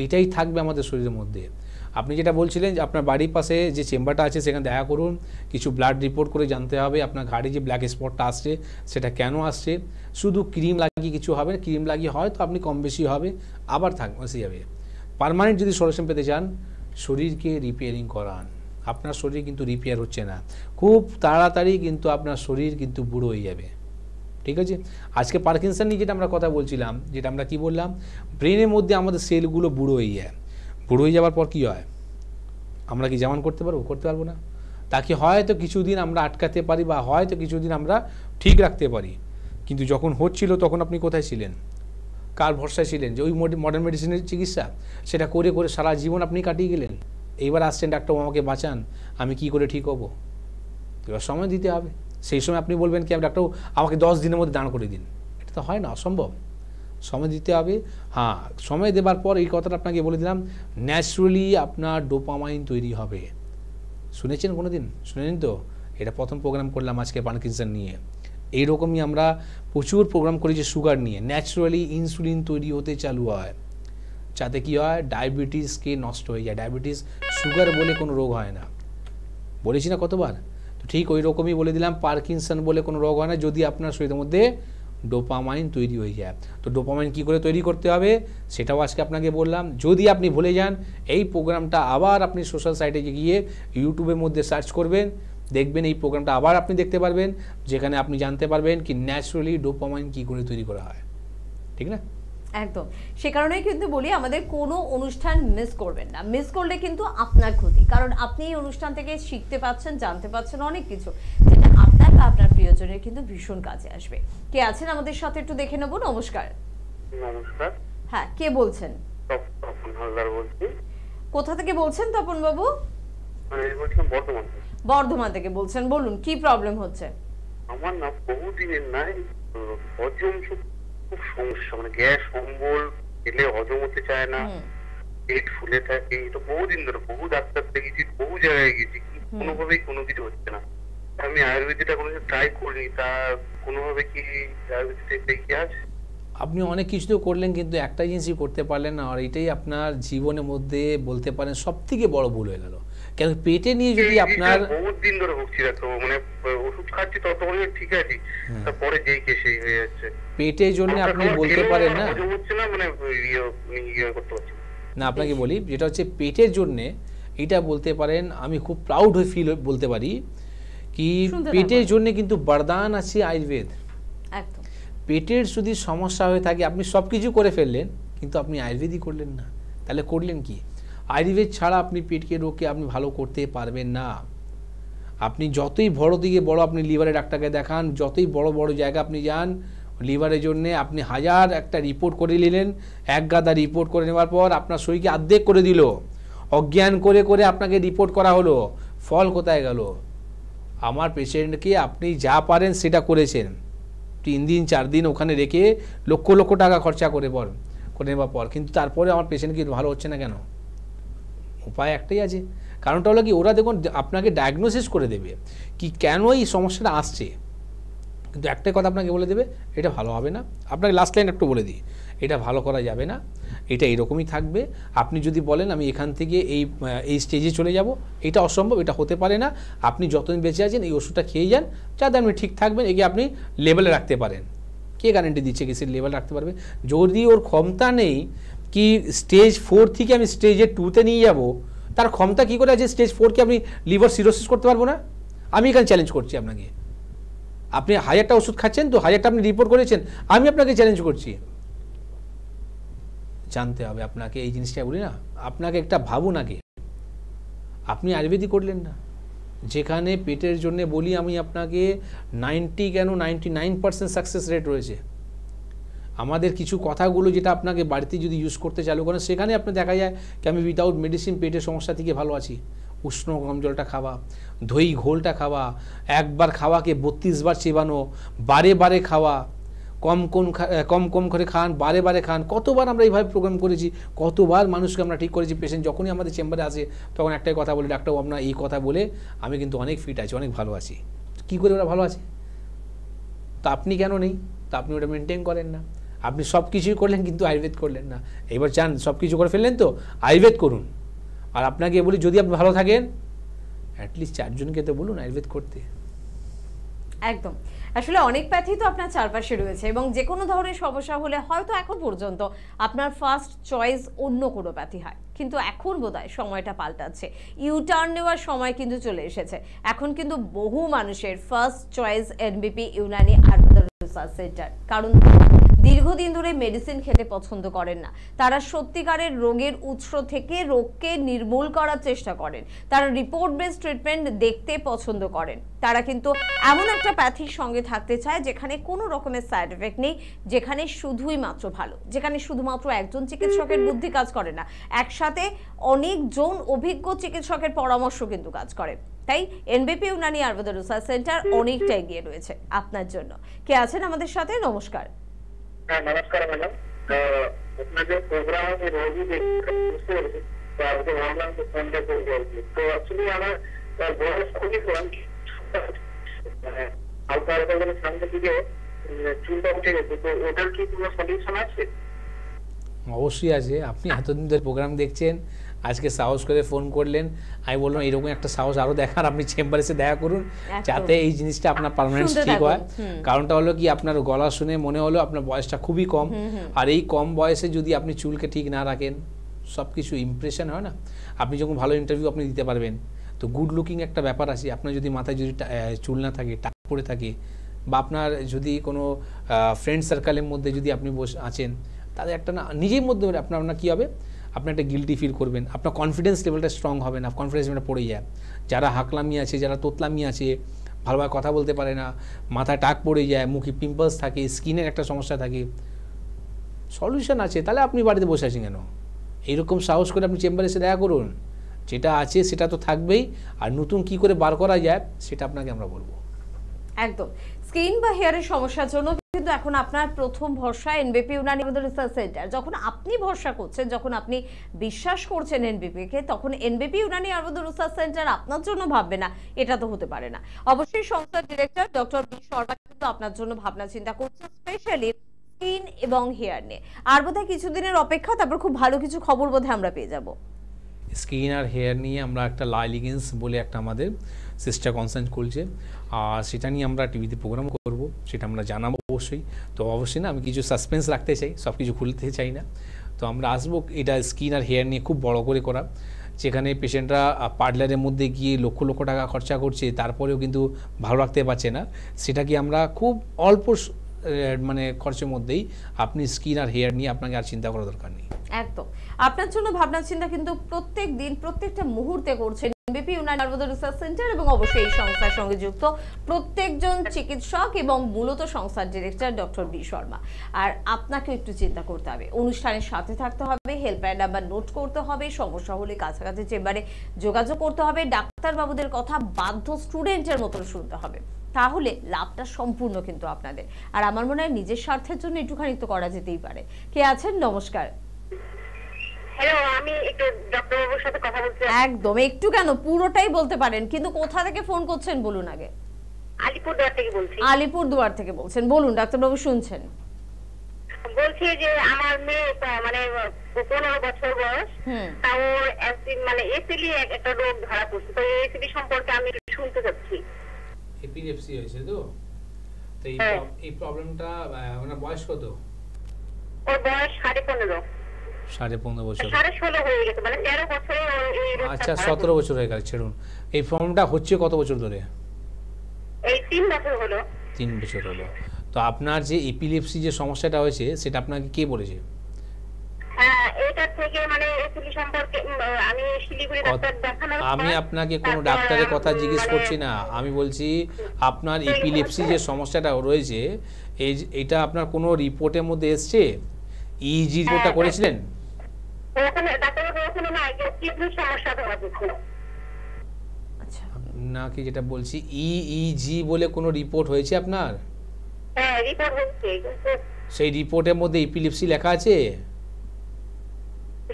এইটাই থাকবে আমাদের শরীরের মধ্যে। আপনি যেটা বলছিলেন যে আপনার বাড়ির পাশে যে চেম্বারটা আছে সেখানে দেখা করুন, কিছু ব্লাড রিপোর্ট করে জানতে হবে আপনার ঘাড়ে যে ব্ল্যাক স্পটটা আসছে সেটা কেন আসছে। শুধু ক্রিম লাগিয়ে কিছু হবে না, ক্রিম লাগিয়ে হয়তো আপনি কম বেশি হবে, আবার এসে যাবে। পার্মানেন্ট যদি সলিউশন পেতে চান, শরীরকে রিপেয়ারিং করান। আপনার শরীর কিন্তু রিপেয়ার হচ্ছে না, খুব তাড়াতাড়ি কিন্তু আপনার শরীর কিন্তু বুড়ো হয়ে যাবে। ঠিক আছে, আজকে পার্কিনসন নিয়ে যেটা আমরা কথা বলছিলাম, যেটা আমরা কি বললাম, ব্রেনের মধ্যে আমাদের সেলগুলো বুড়ো হয়ে যায়। বুড়ো হয়ে যাওয়ার পর কী হয়? আমরা কি যেমন করতে পারবো? করতে পারবো না। তাকে হয়তো কিছুদিন আমরা আটকাতে পারি, বা হয়তো কিছুদিন আমরা ঠিক রাখতে পারি। কিন্তু যখন হচ্ছিল তখন আপনি কোথায় ছিলেন? কার ভরসায় ছিলেন? যে ওই মডার্ন মেডিসিনের চিকিৎসা, সেটা করে করে সারা জীবন আপনি কাটিয়ে গেলেন। এইবার আসছেন, ডাক্তার আমাকে বাঁচান, আমি কি করে ঠিক হব? এবার সময় দিতে হবে। সেই সময় আপনি বলবেন কি, ডাক্তার আমাকে 10 দিনের মধ্যে দাঁড় করে দিন। এটা তো হয় না, অসম্ভব। সময় দিতে হবে। হ্যাঁ, সময় দেবার পর এই কথাটা আপনাকে বলে দিলাম, ন্যাচারালি আপনার ডোপামাইন তৈরি হবে। শুনেছেন কোনো দিন? শুনেছেন তো? এটা প্রথম প্রোগ্রাম করলাম আজকে পার্কিনসন নিয়ে। এইরকমই আমরা প্রচুর প্রোগ্রাম করেছি সুগার নিয়ে। ন্যাচারালি ইনসুলিন তৈরি হতে চালু হয়, যাতে কি হয়, ডায়াবেটিসকে নষ্ট হয়ে যায়। ডায়াবেটিস সুগার বলে কোনো রোগ হয় না, বলেছি না কতবার? তো ঠিক ওই রকমই বলে দিলাম, পার্কিনসন বলে কোনো রোগ হয় না যদি আপনার শরীরের মধ্যে ডোপামাইন তৈরি হয়ে যায়। তো ডোপামাইন কী করে তৈরি করতে হবে সেটাও আজকে আপনাকে বললাম। যদি আপনি ভুলে যান, এই প্রোগ্রামটা আবার আপনি সোশ্যাল সাইটে গিয়ে ইউটিউবের মধ্যে সার্চ করবেন, দেখবেন এই প্রোগ্রামটা আবার আপনি দেখতে পারবেন, যেখানে আপনি জানতে পারবেন কি ন্যাচারালি ডোপামাইন কী করে তৈরি করা হয়। ঠিক না? একদম। সে কারণেই কিন্তু বলি, আমাদের কোনো অনুষ্ঠান মিস করবেন না। মিস করলে কিন্তু আপনার ক্ষতি, কারণ আপনি এই অনুষ্ঠান থেকে শিখতে পাচ্ছেন, জানতে পাচ্ছেন অনেক কিছু, যেটা আপনার বা আপনার প্রিয়জনের কিন্তু ভীষণ কাজে আসবে। কে আছেন আমাদের সাথে একটু দেখে নেব। নমস্কার। নমস্কার। হ্যাঁ, কে বলছেন? তপন হালদার বলছি। কোথা থেকে বলছেন তপন বাবু? বর্ধমান। বর্ধমান থেকে বলছেন, বলুন কি প্রবলেম হচ্ছে? আমার না বহুদিনের নাই হজম খুব সমস্যা, মানে গ্যাস অম্বল, খেলে হজম হতে চায় না, পেট ফুলে থাকে। এটা বহুদিন ধরে, বহু ডাক্তার দেখেছি, বহু জায়গায় গেছি, কোনোভাবেই কোনো কিছু হচ্ছে না। আমি আয়ুর্বেদিকটা কোনো ট্রাই করিনি, তা কোনোভাবে কি আয়ুর্বেদিকটা কি আছে? আপনি অনেক কিছু তো করলেন, কিন্তু একটা জিনিসই করতে পারলেন না, আর এটাই আপনার জীবনের মধ্যে বলতে পারেন সব থেকে বড় ভুল হয়ে গেল। কেন পেটে নিয়ে যদি আপনার বহুত দিন ধরে ভুগছি, মানে ওষুধ খাচ্ছি তত ঠিক আছে, তারপরে যেই কে সেই হয়ে যাচ্ছে। পেটের জন্য আপনি বলতে পারেন না, হচ্ছে না, মানে করতে পারছি না। আপনাকে বলি, যেটা হচ্ছে পেটের জন্যে, এটা বলতে পারেন আমি খুব প্রাউড হয়ে ফিল বলতে পারি কি, পেটের জন্য কিন্তু বরদান আছে আয়ুর্বেদ। একদম। পেটের যদি সমস্যা হয়ে থাকে, আপনি সব কিছু করে ফেললেন কিন্তু আপনি আয়ুর্বেদই করলেন না, তাহলে করলেন কি? আয়ুর্বেদ ছাড়া আপনি পেটকে রোগকে আপনি ভালো করতে পারবেন না। আপনি যতই বড় দিকে বড় আপনি লিভারের ডাক্তারকে দেখান, যতই বড় বড় জায়গা আপনি যান, লিভারের জন্য আপনি হাজার একটা রিপোর্ট করে নিলেন, এক গাদা রিপোর্ট করে নেওয়ার পর আপনার শরীরকে অর্ধেক করে দিল, অজ্ঞান করে করে আপনাকে রিপোর্ট করা হলো, ফল কোথায় গেল? আমার পেশেন্টকে আপনি যা পারেন সেটা করেছেন, 3 দিন 4 দিন ওখানে রেখে লক্ষ লক্ষ টাকা খরচা করে নেওয়ার পর, কিন্তু তারপরে আমার পেশেন্ট কি ভালো হচ্ছে না কেন? উপায় একটাই আছে, কারণটা হলো কি, ওরা দেখুন আপনাকে ডায়াগনোসিস করে দেবে কি কেন এই সমস্যাটা আসছে, কিন্তু একটাই কথা আপনাকে বলে দেবে, এটা ভালো হবে না। আপনাকে লাস্ট লাইন একটু বলে দিই, এটা ভালো করা যাবে না, এটা এরকমই থাকবে। আপনি যদি বলেন আমি এখান থেকে এই স্টেজে চলে যাব, এটা অসম্ভব, এটা হতে পারে না। আপনি যতদিন বেঁচে আছেন এই ওষুধটা খেয়ে যান, যাতে আপনি ঠিক থাকবেন, একে আপনি লেভেলে রাখতে পারেন। কে গ্যারান্টি দিচ্ছে কি সে লেভেল রাখতে পারবে? যদি ওর ক্ষমতা নেই কি স্টেজ 4 থেকে আমি স্টেজে 2-তে নিয়ে যাব, তার ক্ষমতা কী করে আছে স্টেজ 4-কে আপনি লিভার সিরোসিস করতে পারবো না? আমি এখানে চ্যালেঞ্জ করছি আপনাকে। আপনি 1000টা ওষুধ খাচ্ছেন তো, 1000টা আপনি রিপোর্ট করেছেন, আমি আপনাকে চ্যালেঞ্জ করছি। জানতে হবে আপনাকে, এই জিনিসটা বলি না, আপনাকে একটা ভাবুন আগে। আপনি আয়ুর্বেদিক করলেন না, যেখানে পেটের জন্য বলি আমি আপনাকে 99% সাকসেস রেট রয়েছে। আমাদের কিছু কথাগুলো যেটা আপনাকে বাড়িতে যদি ইউজ করতে চালু করেন, সেখানে আপনি দেখা যায় কি আমি উইদাউট মেডিসিন পেটের সমস্যা থেকে ভালো আছি। উষ্ণ গরম জলটা খাওয়া, দই ঘোলটা খাওয়া, একবার খাওয়াকে 32 বার চেবানো, বারে বারে খাওয়া, কম কম করে খান, বারে বারে খান। কতবার আমরা এইভাবে প্রোগ্রাম করেছি, কতবার মানুষকে আমরা ঠিক করেছি। পেশেন্ট যখনই আমাদের চেম্বারে আসে তখন একটাই কথা বলি, ডাক্তার আপনার এই কথা বলে আমি কিন্তু অনেক ফিট আছি, অনেক ভালো আছি। কী করে ওরা ভালো আছে? তা আপনি কেন নেই? তা আপনি ওটা মেনটেন করেন না। আপনি সব কিছুই করলেন কিন্তু আয়ুর্বেদ করলেন না। এবার চান সব কিছু করে ফেললেন তো, আয়ুর্বেদ করুন। আর আপনাকে বলি যদি আপনি ভালো থাকেন, অ্যাটলিস্ট 4 জনকে তো বলুন আয়ুর্বেদ করতে। একদম। আসলে অনেক প্যাথি তো আপনার চারপাশে রয়েছে, এবং যে কোনো ধরনের সমস্যা হলে হয়তো এখন পর্যন্ত আপনার ফার্স্ট চয়েস অন্য কোনো প্যাথি হয়, কিন্তু এখন বোধহয় সময়টা পাল্টাচ্ছে। ইউটার্ন নেওয়ার সময় কিন্তু চলে এসেছে। এখন কিন্তু বহু মানুষের first choice এনবিপি Unani Ayurveda research centre. কারণ দীর্ঘদিন ধরে মেডিসিন খেতে পছন্দ করেন না, তারা সত্যিকারের রোগের উৎস থেকে রোগকে নির্মূল করার চেষ্টা করেন, তারা রিপোর্ট বেসড ট্রিটমেন্ট দেখতে পছন্দ করেন। তারা কিন্তু এমন একটা প্যাথির সঙ্গে থাকতে চায় যেখানে কোনো রকমের সাইড এফেক্ট নেই, যেখানে শুধুই মাত্র ভালো, যেখানে শুধুমাত্র একজন চিকিৎসকের বুদ্ধি কাজ করে না, একসাথে অনেকজন অভিজ্ঞ চিকিৎসকের পরামর্শ কিন্তু কাজ করে। তাই এনবিপি ইউনানি আয়ুর্বেদ রিসার্চ সেন্টার অনেকটা এগিয়ে রয়েছে আপনার জন্য। কে আছেন আমাদের সাথে? নমস্কার। হ্যাঁ, নমস্কার ম্যাডাম। আপনাদের প্রোগ্রামে যে রোগী বুঝতে পেরেছি, তো আজকে ভাবলাম যে ফোনটা করে বলছি। তো অ্যাকচুয়ালি আমার বয়স খুবই কম, মানে হালকা হালকা করে সামনের দিকে চুলটা উঠে গেছে। তো ওটার কি কোনো সলিউশন আছে? অবশ্যই আছে। আপনি এতদিন ধরে প্রোগ্রাম দেখছেন, আজকে সাহস করে ফোন করলেন, আমি বললাম এরকম একটা সাহস আরও দেখার, আপনি চেম্বারে এসে দেখা করুন, যাতে এই জিনিসটা আপনার পার্মানেন্ট ঠিক হয়। কারণটা হলো কি, আপনার গলা শুনে মনে হলো আপনার বয়সটা খুবই কম, আর এই কম বয়সে যদি আপনি চুলকে ঠিক না রাখেন, সব কিছু ইমপ্রেশন হয় না। আপনি যখন ভালো ইন্টারভিউ আপনি দিতে পারবেন, তো গুড লুকিং একটা ব্যাপার আছে। আপনার যদি মাথায় যদি চুল না থাকে, টাক পড়ে থাকে, বা আপনার যদি কোনো ফ্রেন্ড সার্কেলের মধ্যে যদি আপনি আছেন, তাদের একটা না নিজের মধ্যে আপনার কী হবে, আপনি একটা গিল্টি ফিল করবেন, আপনার কনফিডেন্স লেভেলটা স্ট্রং হবে না, কনফিডেন্স লেভেলটা পড়ে যায়। যারা হাকলামি আছে, যারা তোতলামি আছে, ভালোভাবে কথা বলতে পারে না, মাথায় টাক পড়ে যায়, মুখে পিম্পলস থাকে, স্কিনের একটা সমস্যা থাকে, সলিউশন আছে। তাহলে আপনি বাড়িতে বসে আছেন কেন? এইরকম সাহস করে আপনি চেম্বারে এসে দেখা করুন। যেটা আছে সেটা তো থাকবেই, আর নতুন কি করে বার করা যায় সেটা আপনাকে আমরা বলবো। একদম। স্কিন বা হেয়ারের সমস্যার জন্য কিন্তু এখন আপনার প্রথম ভরসা এনবিপি ইউনানি আয়ুর্বেদ রিসার্চ সেন্টার। যখন আপনি ভরসা করছেন, যখন আপনি বিশ্বাস করছেন এনবিপি কে, তখন এনবিপি ইউনানি আয়ুর্বেদ রিসার্চ সেন্টার আপনার জন্য ভাববে না, এটা তো হতে পারে না। অবশ্যই সংস্থার ডিরেক্টর ডক্টর বি শর্মা কিন্তু আপনার জন্য ভাবনা চিন্তা করছে, স্পেশালি স্কিন এবং হেয়ার নিয়ে। আর বোধহয় কিছুদিনের অপেক্ষা, তারপর খুব ভালো কিছু খবর বোধহয় আমরা পেয়ে যাব। স্কিন আর হেয়ার নিয়ে আমরা একটা লাইলিগেন্স বলে একটা আমাদের সিস্টার কনসার্ন খুলছে, আর সেটা নিয়ে আমরা টিভিতে প্রোগ্রাম করব, সেটা আমরা জানাবো অবশ্যই। তো অবশ্যই না, আমি কিছু সাসপেন্স রাখতে চাই, সব কিছু খুলতে চাই না। তো আমরা আসবো এটা স্কিন আর হেয়ার নিয়ে খুব বড় করে করা, যেখানে পেশেন্টরা পার্লারের মধ্যে গিয়ে লক্ষ লক্ষ টাকা খরচা করছে, তারপরেও কিন্তু ভালো রাখতে পারছে না। সেটা কি আমরা খুব অল্প মানে খরচের মধ্যেই আপনি স্কিন আর হেয়ার নিয়ে আপনাকে আর চিন্তা করার দরকার নেই। একদম। আপনার জন্য ভাবনা চিন্তা কিন্তু প্রত্যেক দিন প্রত্যেকটা মুহূর্তে করছেন এনবিপি ইউনানি আয়ুর্বেদ রিসার্চ সেন্টার, এবং অবশ্যই এই সংস্থার সঙ্গে যুক্ত প্রত্যেকজন চিকিৎসক এবং মূলত সংস্থার ডিরেক্টর ডক্টর বি শর্মা। আর আপনাকে একটু চিন্তা করতে হবে, অনুষ্ঠানের সাথে থাকতে হবে, হেল্পলাইন নাম্বার নোট করতে হবে, সমস্যা হলে কাছাকাছি চেম্বারে যোগাযোগ করতে হবে, ডাক্তারবাবুদের কথা বাধ্য স্টুডেন্টের মতন শুনতে হবে, তাহলে লাভটা সম্পূর্ণ কিন্তু আপনাদের। আর আমার মনে হয় নিজের স্বার্থের জন্য একটুখানি তো করা যেতেই পারে। কে আছেন? নমস্কার। হ্যালো, আমি একটু ডক্টর বাবুর সাথে কথা বলতে। একদম। একটু কেন, পুরোটাই বলতে পারেন, কিন্তু কোথা থেকে ফোন করছেন বলুন আগে। আলিপুরদুয়ার থেকে বলছি। আলিপুরদুয়ার থেকে বলছেন, বলুন ডাক্তারবাবু শুনছেন। বলছি যে আমার মেয়ে মানে 15 বছর বয়স, তা ওর মানে এসিডি একটা রোগ ধরা পড়ছে। তো এই এসিডি সম্পর্কে আমি শুনতে চাচ্ছি। এপিলেপসি হয়েছে তো এই প্রবলেমটা ওনার বয়স কত? ওর বয়স 15.5। 15.5 বছর, 16.5 হয়ে গেছে, মানে 13 বছরে এই রোগটা। আচ্ছা 17 বছর হয়ে গেল, ছেড়ুন। এই প্রবলেমটা হচ্ছে কত বছর ধরে? এই 3 বছর হলো। 3 বছর হলো। তো আপনার যে এপিলেপসি যে সমস্যাটা হয়েছে সেটা আপনাকে কে বলেছে? হ্যাঁ, এটা থেকে মানে এসিডি সম্পর্কে আমি শিলিগুড়ি ডাক্তার দেখানোর পর আমি আপনাকে কোনো ডাক্তারের কথা জিজ্ঞেস করছি না, আমি বলছি আপনার এপিলেপসি যে সমস্যাটা রয়েছে এটা আপনার কোনো রিপোর্টের মধ্যে এসছে? ইজি রিপোর্টটা করেছিলেন? ওখানে ডাক্তার বলেছিল না যে কিডনির সমস্যা ধরা পড়ছে। আচ্ছা, নাকি যেটা বলছি ইইজি বলে কোনো রিপোর্ট হয়েছে আপনার? হ্যাঁ, রিপোর্ট হচ্ছে, কিন্তু সেই রিপোর্টের মধ্যে এপিলেপসি লেখা আছে?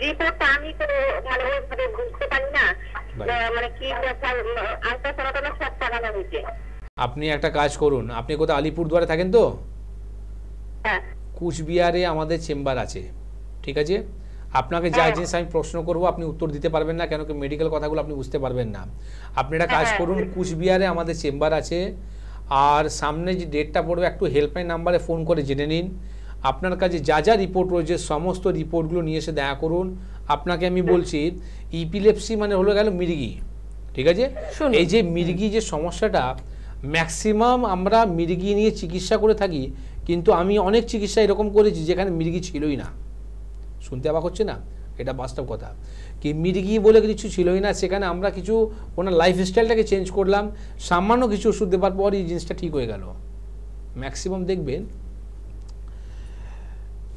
রিপোর্টটা আমি তো মানে ওইভাবে বুঝতে পারি না, মানে কি আলট্রাসাউন্ড সব টাকানো হয়েছে। আপনি একটা কাজ করুন, আপনি কোথাও আলিপুরদুয়ারে থাকেন তো? হ্যাঁ, কুচবিহারে আমাদের চেম্বার আছে, ঠিক আছে? আপনাকে যা জিনিস আমি প্রশ্ন করব আপনি উত্তর দিতে পারবেন না, কেন কি মেডিকেল কথাগুলো আপনি বুঝতে পারবেন না। আপনি একটা কাজ করুন, কুচবিহারে আমাদের চেম্বার আছে, আর সামনে যে ডেটটা পড়বে একটু হেল্পলাইন নাম্বারে ফোন করে জেনে নিন। আপনার কাছে যা যা রিপোর্ট রয়েছে সমস্ত রিপোর্টগুলো নিয়ে এসে দেখা করুন। আপনাকে আমি বলছি ইপিলেপসি মানে হলো গেল মির্গি, ঠিক আছে? এই যে মির্গি যে সমস্যাটা, ম্যাক্সিমাম আমরা মির্গি নিয়ে চিকিৎসা করে থাকি, কিন্তু আমি অনেক চিকিৎসা এরকম করেছি যেখানে মির্গি ছিলই না। শুনতে অবাক হচ্ছে না? এটা বাস্তব কথা, কি মির্গি বলে কিছু ছিলই না, সেখানে আমরা কিছু ওনার লাইফস্টাইলটাকে চেঞ্জ করলাম, সামান্য কিছু ওষুধ দেওয়ার পর এই জিনিসটা ঠিক হয়ে গেল। ম্যাক্সিমাম দেখবেন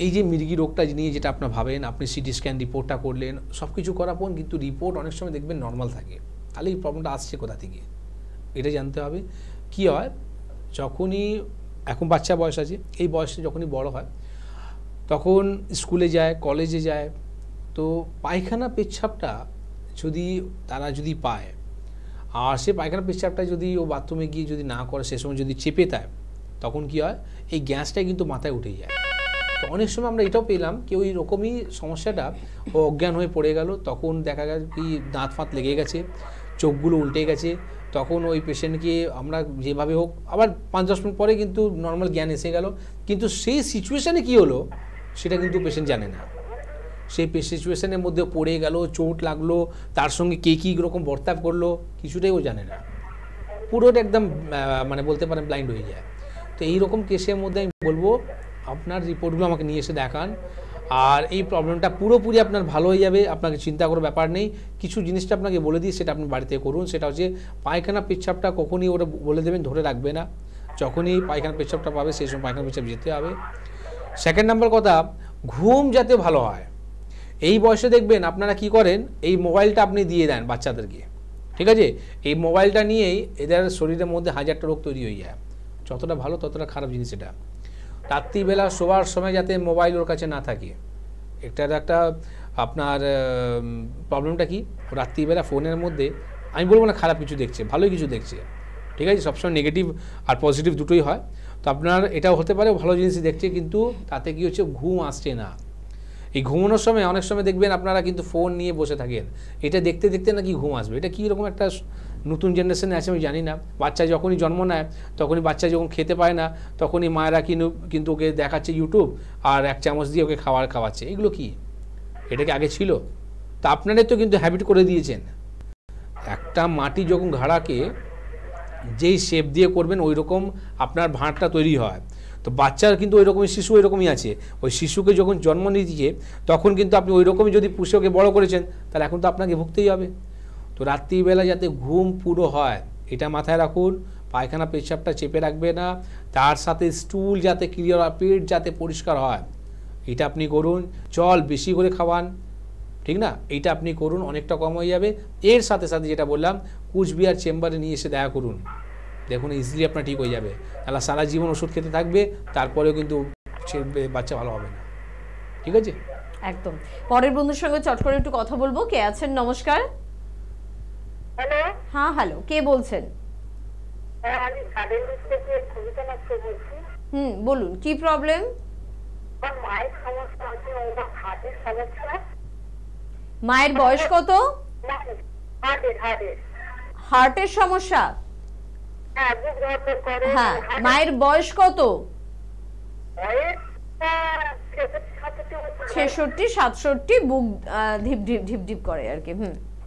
এই যে মির্গি রোগটা নিয়ে যেটা আপনার ভাবেন, আপনি সিটি স্ক্যান রিপোর্টটা করলেন, সব কিছু করার পর কিন্তু রিপোর্ট অনেক সময় দেখবেন নর্মাল থাকে। তাহলে এই প্রবলেমটা আসছে কোথা থেকে এটা জানতে হবে। কি হয়, যখনই এখন বাচ্চা বয়স আছে, এই বয়সে যখনই বড় হয় তখন স্কুলে যায়, কলেজে যায়, তো পায়খানা পেচ্ছাপটা যদি তারা যদি পায়, আর সে পায়খানা পেচ্ছাপটা যদি ও বাথরুমে গিয়ে যদি না করে, সে সময় যদি চেপে দেয়, তখন কি হয়, এই গ্যাসটা কিন্তু মাথায় উঠে যায়। তো অনেক সময় আমরা এটাও পেলাম কি ওই রকমই সমস্যাটা, ও অজ্ঞান হয়ে পড়ে গেল, তখন দেখা গেল কি দাঁত ফাঁত লেগে গেছে, চোখগুলো উল্টে গেছে, তখন ওই পেশেন্টকে আমরা যেভাবে হোক আবার 5-10 মিনিট পরে কিন্তু নর্মাল জ্ঞান এসে গেল, কিন্তু সেই সিচুয়েশানে কি হলো সেটা কিন্তু পেশেন্ট জানে না। সেই সিচুয়েশানের মধ্যে পড়ে গেল, চোট লাগলো, তার সঙ্গে কে কী রকম বর্তাব করলো কিছুটাই ও জানে না, পুরোটা একদম মানে বলতে পারেন ব্লাইন্ড হয়ে যায়। তো এইরকম কেসের মধ্যে আমি বলবো আপনার রিপোর্টগুলো আমাকে নিয়ে এসে দেখান, আর এই প্রবলেমটা পুরোপুরি আপনার ভালো হয়ে যাবে, আপনাকে চিন্তা করার ব্যাপার নেই। কিছু জিনিসটা আপনাকে বলে দিই, সেটা আপনি বাড়িতে করুন। সেটা হচ্ছে পায়খানা পেচ্ছাপটা কখনই ওরা বলে দেবেন ধরে রাখবে না, যখনই পায়খানা পেচ্ছাপটা পাবে সেই সময় পায়খানা পেচ্ছাপ যেতে হবে। সেকেন্ড নাম্বার কথা, ঘুম যাতে ভালো হয়। এই বয়সে দেখবেন আপনারা কি করেন, এই মোবাইলটা আপনি দিয়ে দেন বাচ্চাদেরকে, ঠিক আছে? এই মোবাইলটা নিয়েই এদের শরীরের মধ্যে 1000টা রোগ তৈরি হয়ে যায়। যতটা ভালো ততটা খারাপ জিনিস এটা। রাত্রিবেলা শোবার সময় যাতে মোবাইল ওর কাছে না থাকে, একটা আপনার প্রবলেমটা কি, রাত্রিবেলা ফোনের মধ্যে আমি বলবো না খারাপ কিছু দেখছে, ভালোই কিছু দেখছে, ঠিক আছে? সবসময় নেগেটিভ আর পজিটিভ দুটোই হয়। তো আপনার এটাও হতে পারে ভালো জিনিসই দেখছে, কিন্তু তাতে কি হচ্ছে, ঘুম আসছে না। এই ঘুমানোর সময় অনেক সময় দেখবেন আপনারা কিন্তু ফোন নিয়ে বসে থাকেন, এটা দেখতে দেখতে নাকি ঘুম আসবে। এটা কী রকম একটা নতুন জেনারেশনে আছে আমি জানি না। বাচ্চা যখনই জন্ম নেয় তখনই বাচ্চা যখন খেতে পায় না, তখনই মায়েরা কিন্তু ওকে দেখাচ্ছে ইউটিউব, আর 1 চামচ দিয়ে ওকে খাওয়াচ্ছে। এগুলো কি, এটা কি আগে ছিল? তা আপনারা তো কিন্তু হ্যাবিট করে দিয়েছেন। একটা মাটি যখন ঘাড়াকে যেই শেপ দিয়ে করবেন ওই রকম আপনার ভাঁড়টা তৈরি হয়। তো বাচ্চার কিন্তু ওই রকমই, শিশু ওই রকমই আছে। ওই শিশুকে যখন জন্ম নিয়ে তখন কিন্তু আপনি ওই রকমই যদি পুষে ওকে বড়ো করেছেন, তাহলে এখন তো আপনাকে ভুগতেই হবে। তো রাত্রিবেলা যাতে ঘুম পুরো হয় এটা মাথায় রাখুন। পায়খানা পেচ্ছাপটা চেপে রাখবে না, তার সাথে স্টুল যাতে ক্লিয়ার হয়, পেট যাতে পরিষ্কার হয়, এটা আপনি করুন। জল বেশি করে খাওয়ান, ঠিক না? এইটা আপনি করুন, অনেকটা কম হয়ে যাবে। এর সাথে সাথে যেটা বললাম, কুচবিহার চেম্বারে নিয়ে এসে দেখা করুন, দেখুন ইজিলি আপনার ঠিক হয়ে যাবে। তাহলে সারা জীবন ওষুধ খেতে থাকবে, তারপরেও কিন্তু বাচ্চা ভালো হবে না, ঠিক আছে? একদম। পরের বন্ধুর সঙ্গে চট করে একটু কথা বলবো। কে আছেন? নমস্কার। হ্যালো। হ্যাঁ, হ্যালো, কে বলছেন? আমি গার্ডেন থেকে কবিতা নাচতে বলছি। বলুন কি প্রবলেম? আমার মায়ের সমস্যা আছে, ওনার হার্টের সমস্যা। মায়ের বয়স কত? হার্টের হার্টের সমস্যা? হ্যাঁ, বুক ধরপড় করে। হ্যাঁ, মায়ের বয়স কত? বয়স 66-67, বুক ধিপ ধিপ ধিপ ধিপ করে আর কি।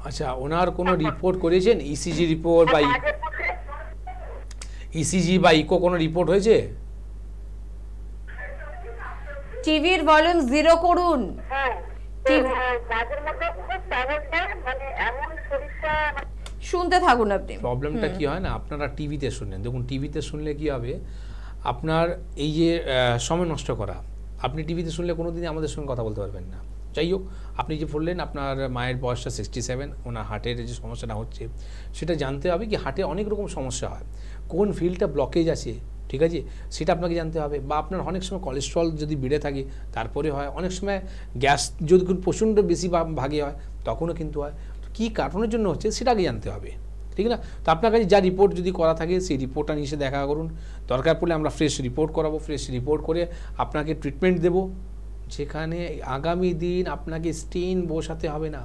আচ্ছা, ওনার কোনো রিপোর্ট করেছেন, ইসিজি রিপোর্ট বা ইসিজি বা ইকো কোনো রিপোর্ট হয়েছে? টিভির ভলিউম 0 করুন। হ্যাঁ, মাঝের মধ্যে মানে এমন শরীরটা শুনতে থাকুন আপনি। প্রবলেমটা কি হয় না, আপনারা টিভিতে শুনলেন, দেখুন টিভিতে শুনলে কি হবে, আপনার এই যে সময় নষ্ট করা, আপনি টিভিতে শুনলে কোনোদিনই আমাদের সঙ্গে কথা বলতে পারবেন না। যাই হোক, আপনি যে বললেন আপনার মায়ের বয়সটা 67, ওনার হার্টের যে সমস্যাটা হচ্ছে সেটা জানতে হবে কি হার্টে অনেক রকম সমস্যা হয়, কোন ফিল্ডটা ব্লকেজ আছে, ঠিক আছে, সেটা আপনাকে জানতে হবে। বা আপনার অনেক সময় কোলেস্ট্রল যদি বেড়ে থাকে তারপরে হয়, অনেক সময় গ্যাস যদি প্রচণ্ড বেশি ভাগে হয় তখনও কিন্তু হয়। তো কী কারণের জন্য হচ্ছে সেটা আগে জানতে হবে, ঠিক না? তো আপনার কাছে যা রিপোর্ট যদি করা থাকে সেই রিপোর্টটা নিয়ে এসে দেখা করুন, দরকার পড়লে আমরা ফ্রেশ রিপোর্ট করাবো, ফ্রেশ রিপোর্ট করে আপনাকে ট্রিটমেন্ট দেব, যেখানে আগামী দিন আপনাকে স্টেন বসাতে হবে না,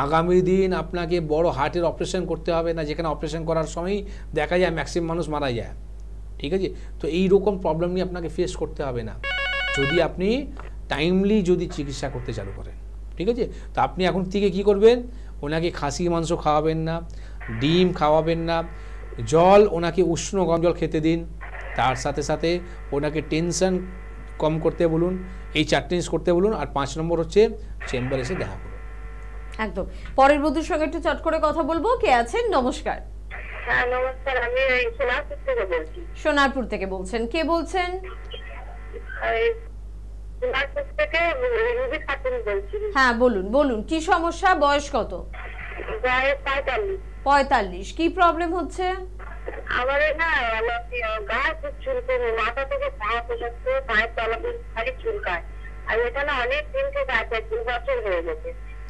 আগামী দিন আপনাকে বড় হার্টের অপারেশন করতে হবে না, যেখানে অপারেশন করার সময়ই দেখা যায় ম্যাক্সিমাম মানুষ মারা যায়, ঠিক আছে? তো এই রকম প্রবলেম নিয়ে আপনাকে ফেস করতে হবে না যদি আপনি টাইমলি যদি চিকিৎসা করতে চালু করেন, ঠিক আছে? তো আপনি এখন থেকে কী করবেন, ওনাকে খাসি মাংস খাওয়াবেন না, ডিম খাওয়াবেন না, জল ওনাকে উষ্ণ গরম জল খেতে দিন, তার সাথে সাথে ওনাকে টেনশন কম করতে বলুন, এই 4টে জিনিস করতে বলুন। আর 5 নম্বর হচ্ছে চেম্বার এসে দেখা করুন। একদম। পরের বন্ধুর সঙ্গে একটু চট করে কথা বলবো। কে আছেন? নমস্কার। হ্যাঁ নমস্কার, আমি সোনারপুর থেকে বলছি। সোনারপুর থেকে বলছেন, কে বলছেন? সোনারপুর থেকে রুবি খাতুন বলছি। হ্যাঁ বলুন বলুন, কি সমস্যা? বয়স কত? বয়স 45। 45। কি প্রবলেম হচ্ছে? আমার না গা খুব চুলকায়, মাথা থেকে পা পর্যন্ত পায়ের তলা খালি চুলকায়, আর এটা না অনেক দিন থেকে আছে, 2 বছর হয়ে গেছে,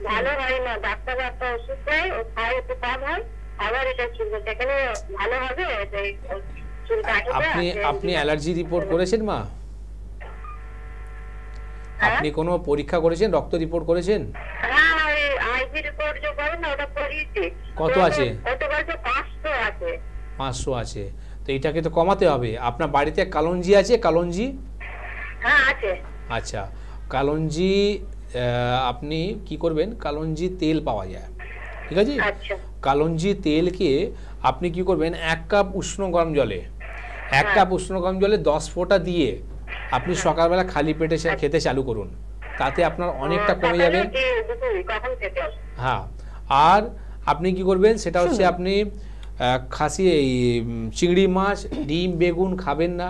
ভালো হয় না। ডাক্তার একটা ওষুধ দেয়, ও খায় একটু কম হয়, আবার এটা চুলকায়, সেখানে ভালো হবে? আপনি অ্যালার্জি রিপোর্ট করেছেন মা? আপনি কোনো পরীক্ষা করেছেন, রক্ত রিপোর্ট করেছেন? হ্যাঁ, আইজি রিপোর্ট যে করে না ওটা করিয়েছি। কত আছে? কত বলছে? 500 আছে। 500 আছে, তো এটাকে তো কমাতে হবে। আপনার বাড়িতে কালঞ্জি আছে? কালঞ্জি? হ্যাঁ আছে। আচ্ছা, কালঞ্জি আপনি কি করবেন, কালঞ্জি তেল পাওয়া যায়, ঠিক আছে? আচ্ছা। কালঞ্জি তেলকে আপনি কি করবেন, 1 কাপ উষ্ণ গরম জলে 1 কাপ উষ্ণ গরম জলে 10 ফোঁটা দিয়ে আপনি সকালবেলা খালি পেটে খেতে চালু করুন, তাতে আপনার অনেকটা কমে যাবে। হ্যাঁ, আর আপনি কি করবেন সেটা হচ্ছে আপনি খাসি এই চিংড়ি মাছ, ডিম, বেগুন খাবেন না,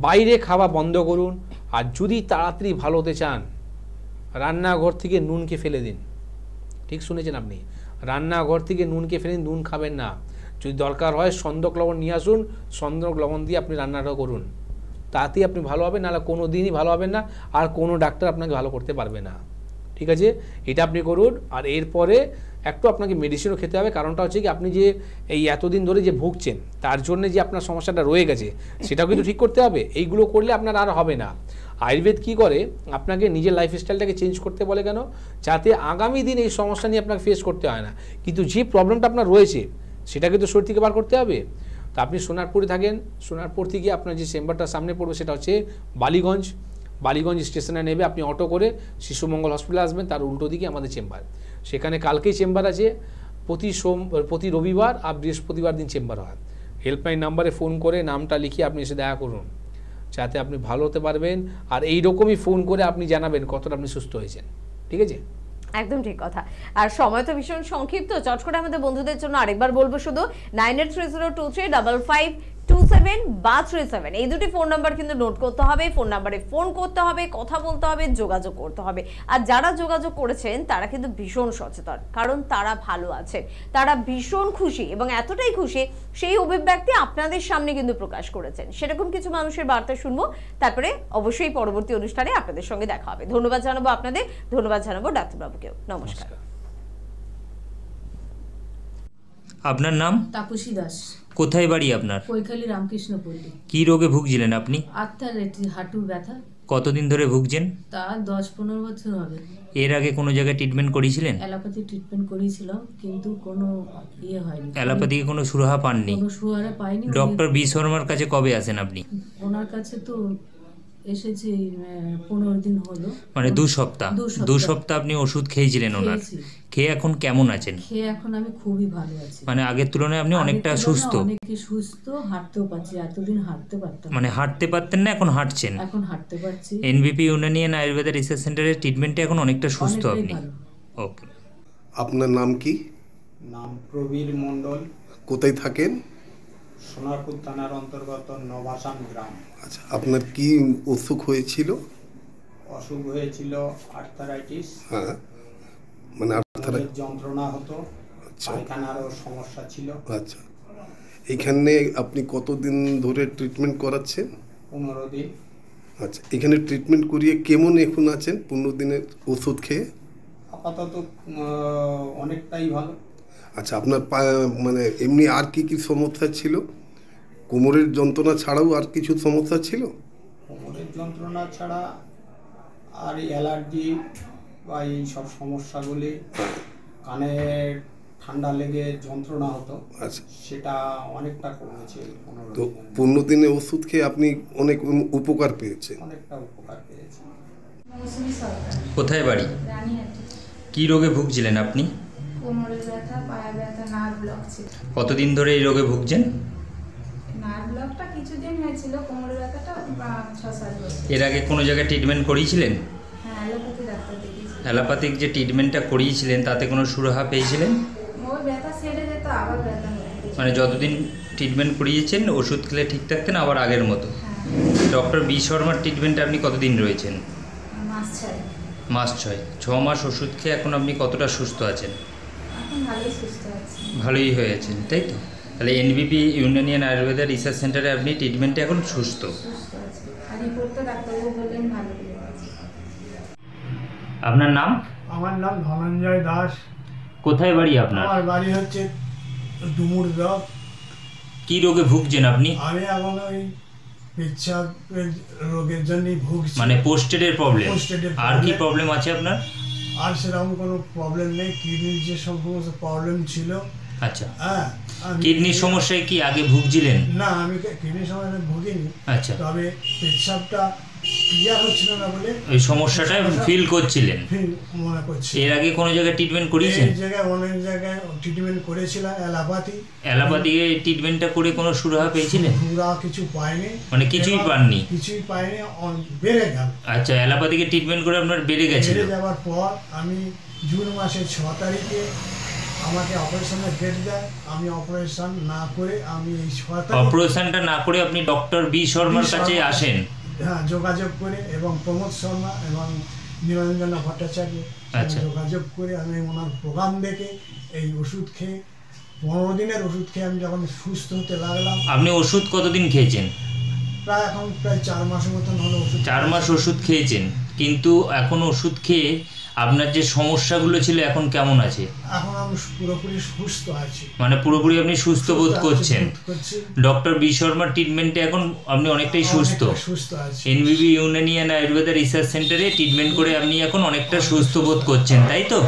বাইরে খাওয়া বন্ধ করুন। আর যদি তাড়াতাড়ি ভালো হতে চান, রান্নাঘর থেকে নুনকে ফেলে দিন। ঠিক শুনেছেন আপনি, রান্নাঘর থেকে নুনকে ফেলে দিন, নুন খাবেন না। যদি দরকার হয় সন্দক লবণ নিয়ে আসুন, সন্দক লবণ দিয়ে আপনি রান্নাটা করুন, তাতেই আপনি ভালো হবেন, নাহলে কোনো দিনই ভালো হবেন না, আর কোনো ডাক্তার আপনাকে ভালো করতে পারবে না, ঠিক আছে? এটা আপনি করুন। আর এরপরে একটু আপনাকে মেডিসিনও খেতে হবে, কারণটা হচ্ছে কি আপনি যে এই এতদিন ধরে যে ভুগছেন তার জন্য যে আপনার সমস্যাটা রয়ে গেছে সেটাও কিন্তু ঠিক করতে হবে। এইগুলো করলে আপনার আর হবে না। আয়ুর্বেদ কি করে, আপনাকে নিজের লাইফস্টাইলটাকে চেঞ্জ করতে বলে কেন, যাতে আগামী দিন এই সমস্যা নিয়ে আপনাকে ফেস করতে হয় না। কিন্তু যে প্রবলেমটা আপনার রয়েছে সেটাকে তো শরীর থেকে বার করতে হবে। তো আপনি সোনারপুরে থাকেন, সোনারপুর থেকে আপনার যে চেম্বারটা সামনে পড়বে সেটা হচ্ছে বালিগঞ্জ। বালিগঞ্জ স্টেশনে নেবে আপনি অটো করে শিশুমঙ্গল হসপিটালে আসবেন, তার উল্টো দিকে আমাদের চেম্বার। সেখানে কালকেই চেম্বার আছে, প্রতি রবিবার আর বৃহস্পতিবার দিন চেম্বার হয়। হেল্পলাইন নাম্বারে ফোন করে নামটা লিখিয়ে আপনি এসে দেখা করুন, যাতে আপনি ভালো হতে পারবেন। আর এই রকমই ফোন করে আপনি জানাবেন কতটা আপনি সুস্থ হয়েছেন, ঠিক আছে? একদম ঠিক কথা। আর সময় তো ভীষণ সংক্ষিপ্ত, চট করে আমাদের বন্ধুদের জন্য আরেকবার বলবো শুধু 9830235527 বা 37 এই দুটি ফোন নাম্বার কিন্তু নোট করতে হবে। ফোন নাম্বারে ফোন করতে হবে, কথা বলতে হবে, যোগাযোগ করতে হবে। আর যারা যোগাযোগ করেছেন তারা কিন্তু ভীষণ সচেতন, কারণ তারা ভালো আছেন, তারা ভীষণ খুশি, এবং এতটাই খুশি সেই অভিব্যক্তি আপনাদের সামনে কিন্তু প্রকাশ করেছেন। সেরকম কিছু মানুষের বার্তা শুনবো, তারপরে অবশ্যই পরবর্তী অনুষ্ঠানে আপনাদের সঙ্গে দেখা হবে। ধন্যবাদ জানাবো আপনাদের, ধন্যবাদ জানাবো ডাক্তারবাবুকেও। নমস্কার। আপনার নাম? তাপসী দাস। কোথায় বাড়ি আপনার? কৈখালী রামকৃষ্ণপল্লী। কি রোগে ভুগছিলেন আপনি? আর্থারাইটিস, হাঁটুর ব্যথা। কতদিন ধরে ভুগছেন? তা 10-15 বছর হবে। এর আগে কোনো জায়গায় ট্রিটমেন্ট করিয়েছিলেন? অ্যালোপ্যাথি ট্রিটমেন্ট করেছিলাম, কিন্তু কোনো হয়নি। অ্যালোপ্যাথিকে কোনো সুরাহা পাননি? কোনো সুরাহা পাইনি। ডক্টর বি শর্মার কাছে কবে আসেন আপনি? ওনার কাছে তো এসেছি 15 দিন হলো। মানে 2 সপ্তাহ। 2 সপ্তাহ আপনি ওষুধ খেয়েছিলেন ওনার? খেয়ে এখন কেমন আছেন? খেয়ে এখন আমি খুবই ভালো আছি। মানে আগের তুলনায় আপনি অনেকটা সুস্থ? অনেকই সুস্থ, হাঁটতেও পারছি। এতদিন হাঁটতে পারতাম মানে হাঁটতে পারতেন না, এখন হাঁটছেন? এখন হাঁটতে পারছি। এনবিপি ইউনানিয়ান আয়ুর্বেদা রিসার্চ সেন্টারের ট্রিটমেন্টে এখন অনেকটা সুস্থ আপনি? ওকে। আপনার নাম কি? নাম প্রবীর মণ্ডল। কোথায় থাকেন? সোনারপুর থানার অন্তর্গত নবাসান গ্রাম। আচ্ছা, আপনার কি অসুখ হয়েছিল? অসুখ হয়েছিল আর্থারাইটিস। হ্যাঁ, মানে যন্ত্রণা হতো, আচ্ছা, পায়খানারও সমস্যা ছিল। আচ্ছা, এখানে আপনি কতদিন ধরে ট্রিটমেন্ট করাচ্ছেন? 15 দিন। আচ্ছা, এখানে ট্রিটমেন্ট করিয়ে কেমন এখন আছেন 15 দিনের ওষুধ খেয়ে? আপাতত অনেকটাই ভালো। আচ্ছা, আপনার মানে এমনি আর কি কি সমস্যা ছিল? কোমরের যন্ত্রণা ছাড়াও আর কিছু সমস্যা ছিল? কোমরের যন্ত্রণা ছাড়া আর অ্যালার্জি বা এই সব সমস্যাগুলি, কানে ঠান্ডা লেগে যন্ত্রণা হতো, আচ্ছা, সেটা অনেকটা কমেছে। তো 15 দিনে ওষুধ খেয়ে আপনি অনেক উপকার পেয়েছেন? অনেকটা উপকার পেয়েছি। কোথায় বাড়ি? কি রোগে ভুগছিলেন আপনি? কোমরের ব্যথা, পায়ে ব্যথা, নার্ভ ব্লক ছিল। কতদিন ধরে এই রোগে ভুগছেন? নার্ভ ব্লকটা কিছুদিন হয়েছিল, কোমরের ব্যথাটা 6-7 বছর। এর আগে কোনো জায়গায় ট্রিটমেন্ট করিয়েছিলেন? হ্যাঁ, অ্যালোপ্যাথি ডাক্তার দেখিয়েছি। অ্যালোপ্যাথিক যে ট্রিটমেন্টটা করিয়েছিলেন তাতে কোনো সুরাহা পেয়েছিলেন? ওই ব্যথা সেরে যেত, আবার ব্যথা হয়ে। মানে যতদিন ট্রিটমেন্ট করিয়েছেন ওষুধ খেলে ঠিক থাকতেন, আবার আগের মতো? হ্যাঁ। ডক্টর বি শর্মার ট্রিটমেন্টে আপনি কতদিন রয়েছেন? মাস 6। মাস 6 মাস ওষুধ খেয়ে এখন আপনি কতটা সুস্থ আছেন? এখন ভালোই সুস্থ আছি। ভালোই হয়েছেন, তাই তো? তাহলে এনবিপি ইউনানিয়ান আয়ুর্বেদা রিসার্চ সেন্টারে আপনি ট্রিটমেন্টে এখন সুস্থ? সুস্থ আছি। আর রিপোর্ট তো ডাক্তারবাবু বললেন ভালো হয়ে গেছে। আপনার নাম? আমার নাম ধনঞ্জয় দাস। কোথায় বাড়ি আপনার? আমার বাড়ি হচ্ছে ডুমুর ব্লক। কি রোগে ভুগছেন আপনি? আমি এখন ওই পেচ্ছাপের রোগের জন্যই ভুগছি। মানে পোস্টেডের প্রবলেম? আর কি প্রবলেম আছে আপনার? আর সেরকম কোনো প্রবলেম নেই। কিডনির যে সমস্ত প্রবলেম ছিল। আচ্ছা, হ্যাঁ। কিডনির সমস্যায় কি আগে ভুগছিলেন? না, আমি কিডনির সমস্যা ভুগিনি। আচ্ছা, তবে পেচ্ছাপটা ক্লিয়ার হচ্ছিল না বলে ওই সমস্যাটা ফিল করছিলেন? মনে করছি। এর আগে কোনো জায়গায় ট্রিটমেন্ট করিয়েছেন? এই জায়গায় অনেক জায়গায় ট্রিটমেন্ট করেছিলাম, অ্যালোপ্যাথি। অ্যালোপ্যাথিকে ট্রিটমেন্টটা করে কোনো সুরাহা পেয়েছিলেন? সুরাহা কিছু পাইনি। মানে কিছুই পাননি? কিছুই পাইনি, বেড়ে গেল। আচ্ছা, অ্যালোপ্যাথিকে ট্রিটমেন্ট করে আপনার বেড়ে গেছে? বেড়ে যাওয়ার পর আমি জুন মাসের 6 তারিখে আমাকে অপারেশনের ডেট দেয়। আমি অপারেশন না করে আমি এই 6 তারিখ অপারেশনটা না করে আপনি ডক্টর বি শর্মার কাছে আসেন? হ্যাঁ, যোগাযোগ করে এবং প্রমোদ শর্মা এবং নিরঞ্জনা ভট্টাচার্য যোগাযোগ করে আমি ওনার প্রোগ্রাম দেখে এই ওষুধ খেয়ে 15 দিনের ওষুধ খেয়ে আমি যখন সুস্থ হতে লাগলাম। আপনি ওষুধ কতদিন খেয়েছেন? প্রায় 4 মাসের মতন হলো ওষুধ। 4 মাস ওষুধ খেয়েছেন, কিন্তু এখন ওষুধ খেয়ে আপনার যে সমস্যাগুলো ছিল এখন কেমন আছে? এখন আমি পুরোপুরি সুস্থ আছি। মানে পুরোপুরি আপনি সুস্থ বোধ করছেন? ডক্টর বি শর্মার ট্রিটমেন্টে এখন আপনি অনেকটাই সুস্থ? এনবিপি ইউনানিয়ান আয়ুর্বেদা রিসার্চ সেন্টারে ট্রিটমেন্ট করে আপনি এখন অনেকটা সুস্থ বোধ করছেন, তাই তো?